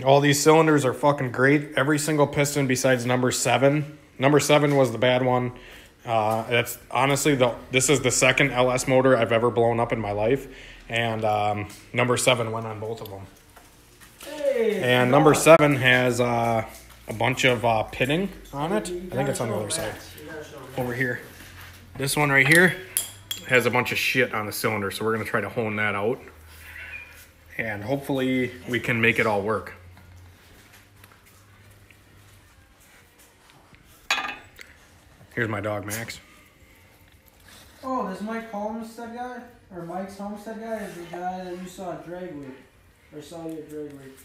All these cylinders are fucking great. Every single piston besides number 7. Number 7 was the bad one. That's honestly this is the second LS motor I've ever blown up in my life, and number 7 went on both of them. Hey, And number 7 has a bunch of pitting on it. I think it's on the other side. Over here. This one right here has a bunch of shit on the cylinder, so we're going to try to hone that out. And hopefully we can make it all work. Here's my dog, Max. Oh, this Mike Homestead guy? Or Mike's Homestead guy is the guy that you saw at Drag Week. Or saw you at Drag Week.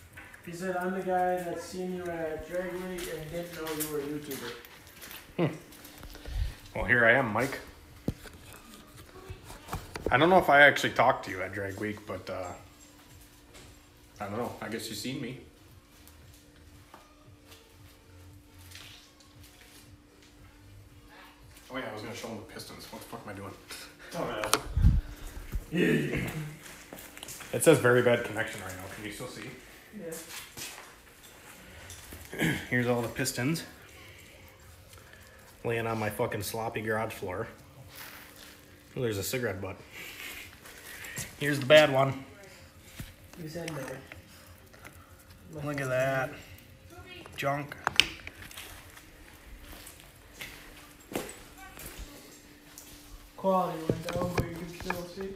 He said, I'm the guy that seen you at Drag Week and didn't know you were a YouTuber. Well, here I am, Mike. I don't know if I actually talked to you at Drag Week, but I don't know. I guess you've seen me. Oh yeah, I was going to show them the pistons. What the fuck am I doing? Dumbass. Yeah. It says very bad connection right now. Can you still see? Yeah. Here's all the pistons. Laying on my fucking sloppy garage floor. Oh, there's a cigarette butt. Here's the bad one. He's in there. Look at that. Junk. Quality went down, but you can still see.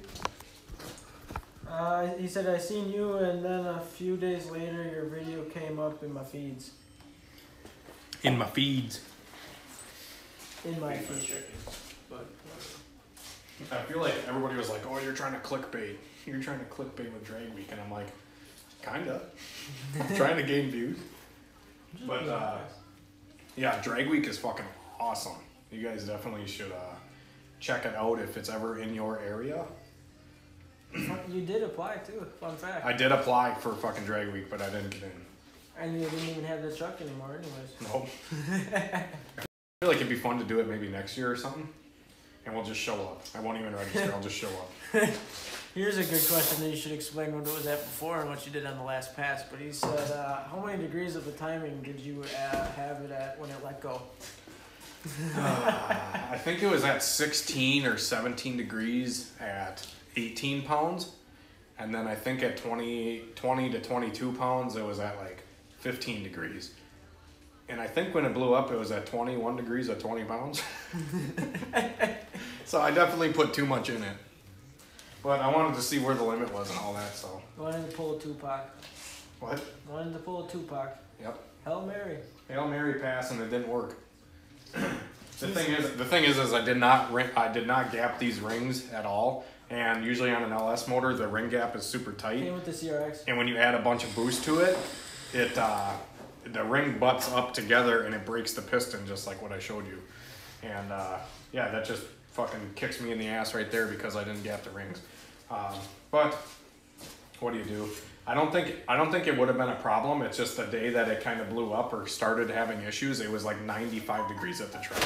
He said, I seen you, and then a few days later, your video came up in my feeds. In my feeds. In my feeds. But, I feel like everybody was like, oh, you're trying to clickbait. You're trying to clickbait with Drag Week. And I'm like, kinda. I'm trying to gain views. But, yeah, Drag Week is fucking awesome. You guys definitely should check it out if it's ever in your area. You did apply too, fun fact. I did apply for fucking Drag Week, but I didn't get in. And you didn't even have the truck anymore anyways. Nope. I feel like it'd be fun to do it maybe next year or something. And we'll just show up. I won't even register, I'll just show up. Here's a good question that you should explain what it was at before and what you did on the last pass. But he said, how many degrees of the timing did you have it at when it let go? I think it was at 16 or 17 degrees at 18 pounds. And then I think at 20 to 22 pounds, it was at like 15 degrees. And I think when it blew up, it was at 21 degrees at 20 pounds. So I definitely put too much in it. But I wanted to see where the limit was and all that, so. Wanted to pull a Tupac. What? Wanted to pull a Tupac. Yep. Hail Mary. Hail Mary pass, and it didn't work. The thing is I did not gap these rings at all. And usually on an LS motor, the ring gap is super tight. Came with the CRX. And when you add a bunch of boost to it, the ring butts up together and it breaks the piston just like what I showed you. And yeah, that just fucking kicks me in the ass right there because I didn't gap the rings. But what do you do? I don't think it would have been a problem. It's just the day that it kind of blew up or started having issues, it was like 95 degrees at the track.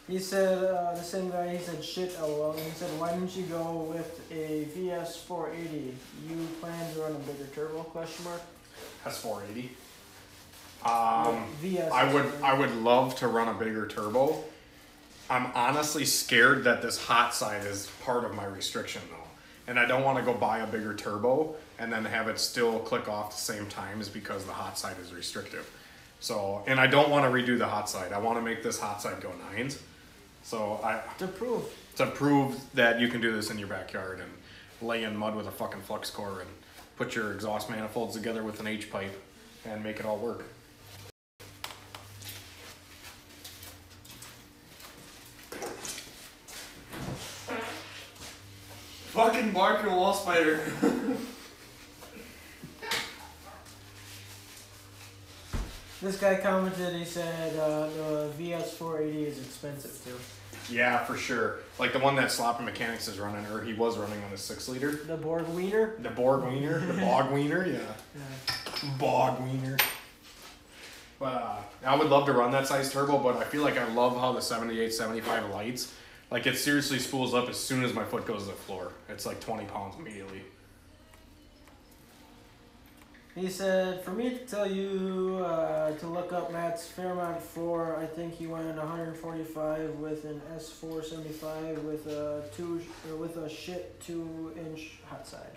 He said, the same guy, he said, shit, LOL. He said, why didn't you go with a VS 480? You plan to run a bigger turbo, question mark? That's 480. VS. I would love to run a bigger turbo. I'm honestly scared that this hot side is part of my restriction though. And I don't want to go buy a bigger turbo and then have it still click off the same times because the hot side is restrictive. So, and I don't want to redo the hot side. I want to make this hot side go 9s. So To prove that you can do this in your backyard and lay in mud with a fucking flux core and put your exhaust manifolds together with an H-pipe and make it all work. Fucking barking wall spider. This guy commented, he said, the VS 480 is expensive too. Yeah, for sure. Like the one that Sloppy Mechanics is running, or he was running on his 6-liter. The Borg Wiener? The Borg Wiener, the Bog Wiener, yeah. Bog Wiener. But I would love to run that size turbo, but I feel like I love how the 78, 75 lights. Like it seriously spools up as soon as my foot goes to the floor. It's like 20 pounds immediately. He said, for me to tell you to look up Matt's Fairmont 4, I think he went 145 with an S475 with a shit 2-inch hot side,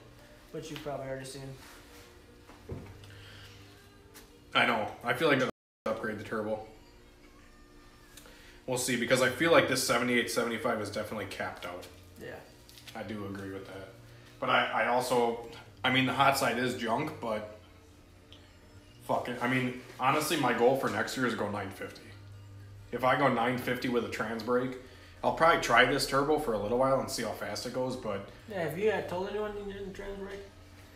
which you've probably already seen. I know. I feel like I'll upgrade the turbo. We'll see, because I feel like this 78, 75 is definitely capped out. Yeah. I do agree with that. But I also, I mean, the hot side is junk, but fuck it. I mean, honestly, my goal for next year is to go 950. If I go 950 with a trans brake, I'll probably try this turbo for a little while and see how fast it goes, but... Yeah, have you told anyone you're getting the trans brake?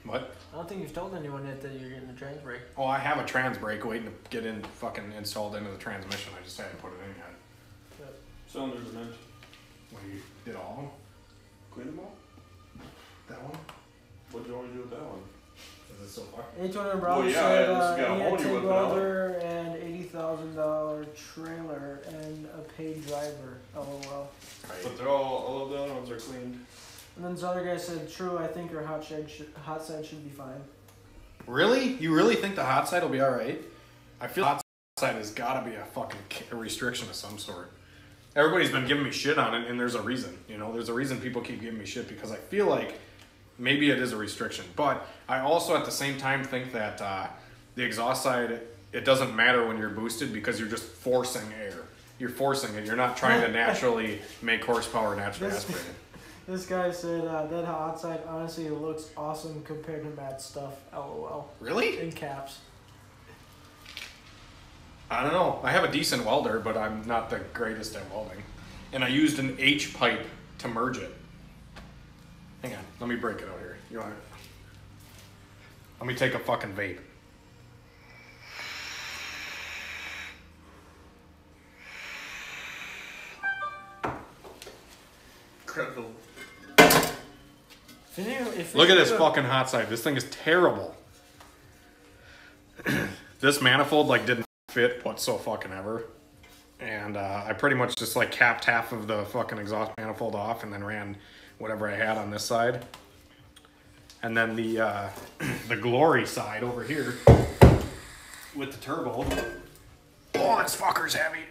What? I don't think you've told anyone yet that you're getting the trans brake. Oh, I have a trans brake waiting to get in fucking installed into the transmission. I just haven't put it in yet. But Cylinders and engine. What, you did all of them? Clean them all? That one? What do you want to do with that one? Is it so far? H100 Bravo Well, yeah, said it's got a he had Holdy TIG with it, welder and $80,000 trailer and a paid driver. LOL. But they're all of the other ones are cleaned. And then this other guy said, "True, I think your hot side should be fine." Really? You really think the hot side will be alright? I feel hot side has got to be a fucking restriction of some sort. Everybody's been giving me shit on it, and there's a reason. You know, there's a reason people keep giving me shit, because I feel like maybe it is a restriction. But I also at the same time think that the exhaust side, it doesn't matter when you're boosted, because you're just forcing air. You're forcing it. You're not trying to naturally make horsepower naturally aspirated. This guy said that hot side honestly looks awesome compared to Matt's stuff. LOL. Really? In caps. I don't know. I have a decent welder, but I'm not the greatest at welding. And I used an H pipe to merge it. Hang on. Let me break it out here. You want it? Let me take a fucking vape. Incredible. Look at this fucking hot side. This thing is terrible. This manifold like didn't fit whatsoever. And I pretty much just like capped half of the fucking exhaust manifold off and then ran whatever I had on this side. And then the glory side over here with the turbo. Oh, this fucker's heavy.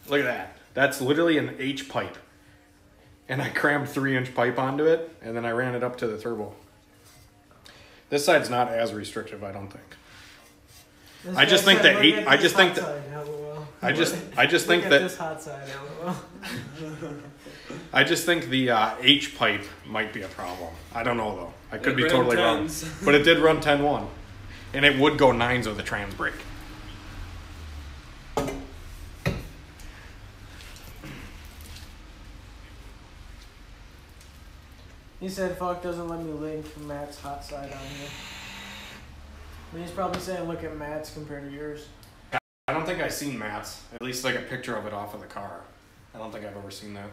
Look at that. That's literally an H pipe. And I crammed 3-inch pipe onto it, and then I ran it up to the turbo. This side's not as restrictive, I don't think. I just think that this hot side. LOL. I just think the H pipe might be a problem. I don't know though. I could be ran totally 10s. wrong. But it did run 10-1. And it would go 9s with a trans brake. He said, "Fuck doesn't let me link Matt's hot side on here." I mean, he's probably saying, "Look at Matt's compared to yours." I don't think I've seen Matt's. At least like a picture of it off of the car. I don't think I've ever seen that.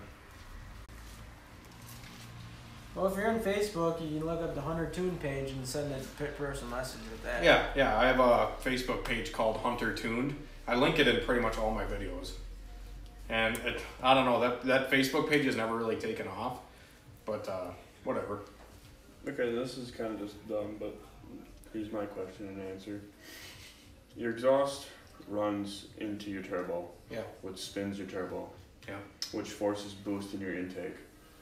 Well, if you're on Facebook, you can look up the Hunter Tune page and send a personal message with that. Yeah. I have a Facebook page called Hunter Tuned. I link it in pretty much all my videos. And I don't know, that Facebook page has never really taken off. But whatever. Okay, this is kind of just dumb, but here's my question and answer. Your exhaust runs into your turbo. Yeah. Which spins your turbo. Yeah. Which forces boost in your intake.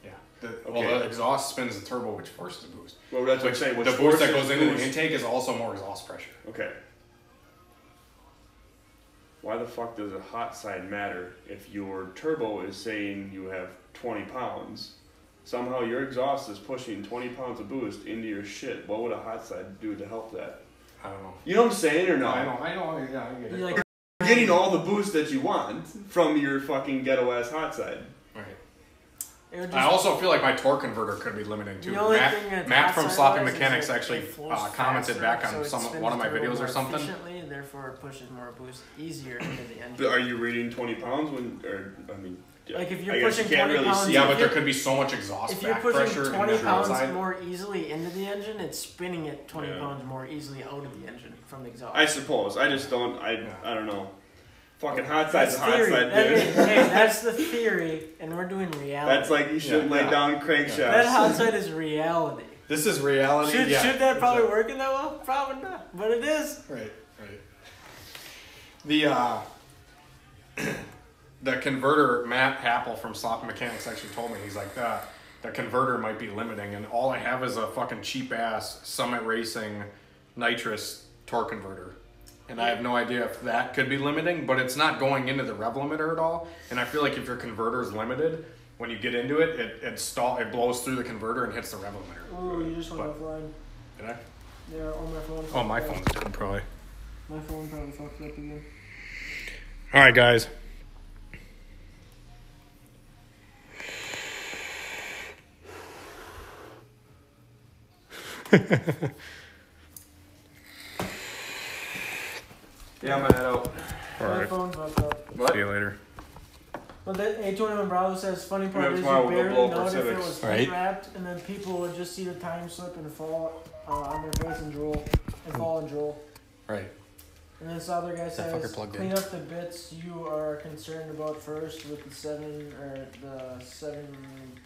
Yeah. Okay. Well, the exhaust spins the turbo, which forces the boost. Well, that's what I'm saying. The Which boost that forces goes into boost. the intake is also more exhaust pressure. Okay. Why the fuck does a hot side matter if your turbo is saying you have 20 pounds? Somehow your exhaust is pushing 20 pounds of boost into your shit. What would a hot side do to help that? I don't know. You know what I'm saying or not? I know, yeah, I get it. You're like, You're getting all the boost that you want from your fucking ghetto ass hot side. Right. it would I just- also feel like my torque converter could be limiting too. The only thing that Matt hot from side Sloppy does is Mechanics it actually flows commented faster, back so on it spins one of my the turbo videos or more something. efficiently, and therefore it pushes more boost easier into the engine. But are you reading 20 pounds when, or, I mean, Like if you're I guess pushing you can't 20 really pounds, see. Yeah, but there could be so much exhaust if you're back pushing pressure 20 in the pounds outside. more easily into the engine, it's spinning it 20 Yeah. pounds more easily out of the engine from the exhaust. I suppose. I just don't. I don't know. Fucking hot side's a hot theory. side, That dude. is- hey, that's the theory, and we're doing reality. That's like you shouldn't lay down crankshafts. That hot side is reality. This is reality. Should yeah, that probably exactly. work in that well? Probably not, but it is. Right. The converter, Matt Happel from Slop Mechanics actually told me, he's like, the converter might be limiting, and all I have is a fucking cheap ass Summit Racing nitrous torque converter. And I have no idea if that could be limiting, but it's not going into the rev limiter at all. And I feel like if your converter is limited, when you get into it, it blows through the converter and hits the rev limiter. Oh, you just went offline. Did I? Yeah, on my phone. Oh, my phone's dead, probably. My phone probably fucked up again. All right, guys. Yeah, I'm gonna head out. All My right. phone's fucked up. What? See you later. But the A21 Bravo says funny part Maybe is you tomorrow we'll go barely blow up our know if it Civics. was Right. wrapped, and then people would just see the time slip and fall on their face and drool, and fall and drool. Right. And this other guy fucker says, plugged in? clean up the bits you are concerned about first with the 7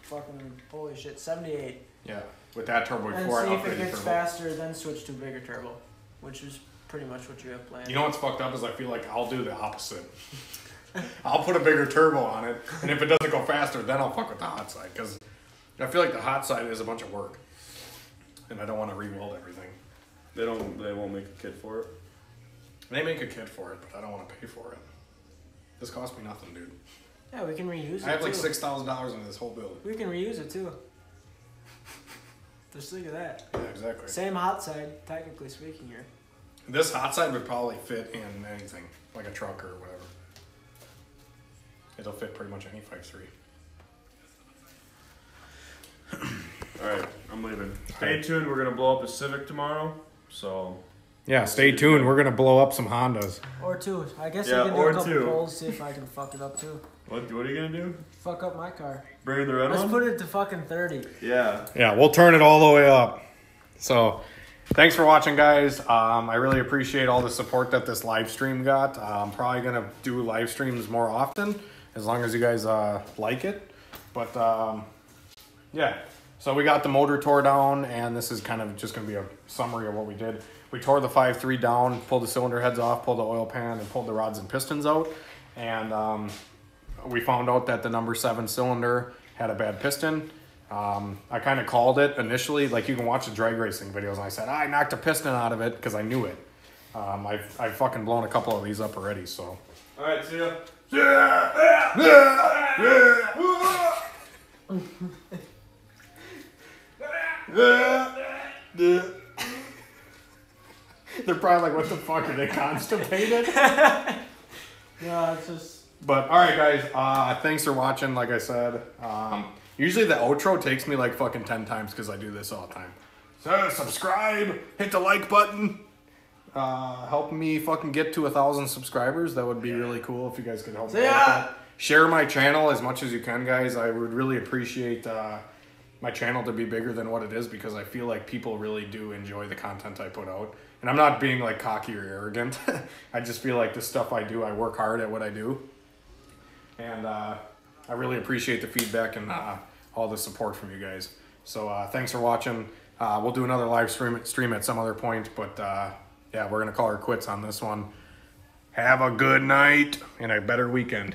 fucking, holy shit, 78. Yeah. With that turbo And before I see if it upgraded gets turbo. faster, then switch to bigger turbo, which is pretty much what you have planned. You know what's fucked up is I feel like I'll do the opposite. I'll put a bigger turbo on it, and if it doesn't go faster, then I'll fuck with the hot side, because I feel like the hot side is a bunch of work, and I don't want to rebuild everything. They won't make a kit for it. They make a kit for it, but I don't want to pay for it. This cost me nothing, dude. Yeah, we can reuse it I have like too. $6,000 in this whole build. We can reuse it too. Just think of that. Yeah, exactly. Same hot side, technically speaking here. This hot side would probably fit in anything, like a truck or whatever. It'll fit pretty much any 5.3. Alright, I'm leaving. Stay tuned, we're gonna blow up a Civic tomorrow, so... Yeah, stay tuned. We're gonna blow up some Hondas. Or two. I guess Yeah, I can do or a couple two. polls, see if I can fuck it up too. What are you gonna do? Fuck up my car. Bring in the red Let's one? put it to fucking 30. Yeah. Yeah, we'll turn it all the way up. So, thanks for watching, guys. I really appreciate all the support that this live stream got. I'm probably gonna do live streams more often, as long as you guys like it. But yeah, so we got the motor tore down, and this is kind of just gonna be a summary of what we did. We tore the 5.3 down, pulled the cylinder heads off, pulled the oil pan, and pulled the rods and pistons out. And we found out that the number 7 cylinder had a bad piston. I kind of called it initially, like you can watch the drag racing videos, and I said, I knocked a piston out of it because I knew it. I've fucking blown a couple of these up already, so. Alright, see ya. They're probably like, what the fuck, are they constipated? No, it's just. But, alright guys, thanks for watching, like I said. Usually the outro takes me like fucking 10 times because I do this all the time. So, subscribe, hit the like button. Help me fucking get to 1,000 subscribers. That would be really cool if you guys could help me out with that. Share my channel as much as you can, guys. I would really appreciate my channel to be bigger than what it is, because I feel like people really do enjoy the content I put out. And I'm not being like cocky or arrogant. I just feel like the stuff I do, I work hard at what I do. And I really appreciate the feedback and all the support from you guys. So thanks for watching. We'll do another live stream at some other point, but yeah, we're going to call her quits on this one. Have a good night and a better weekend.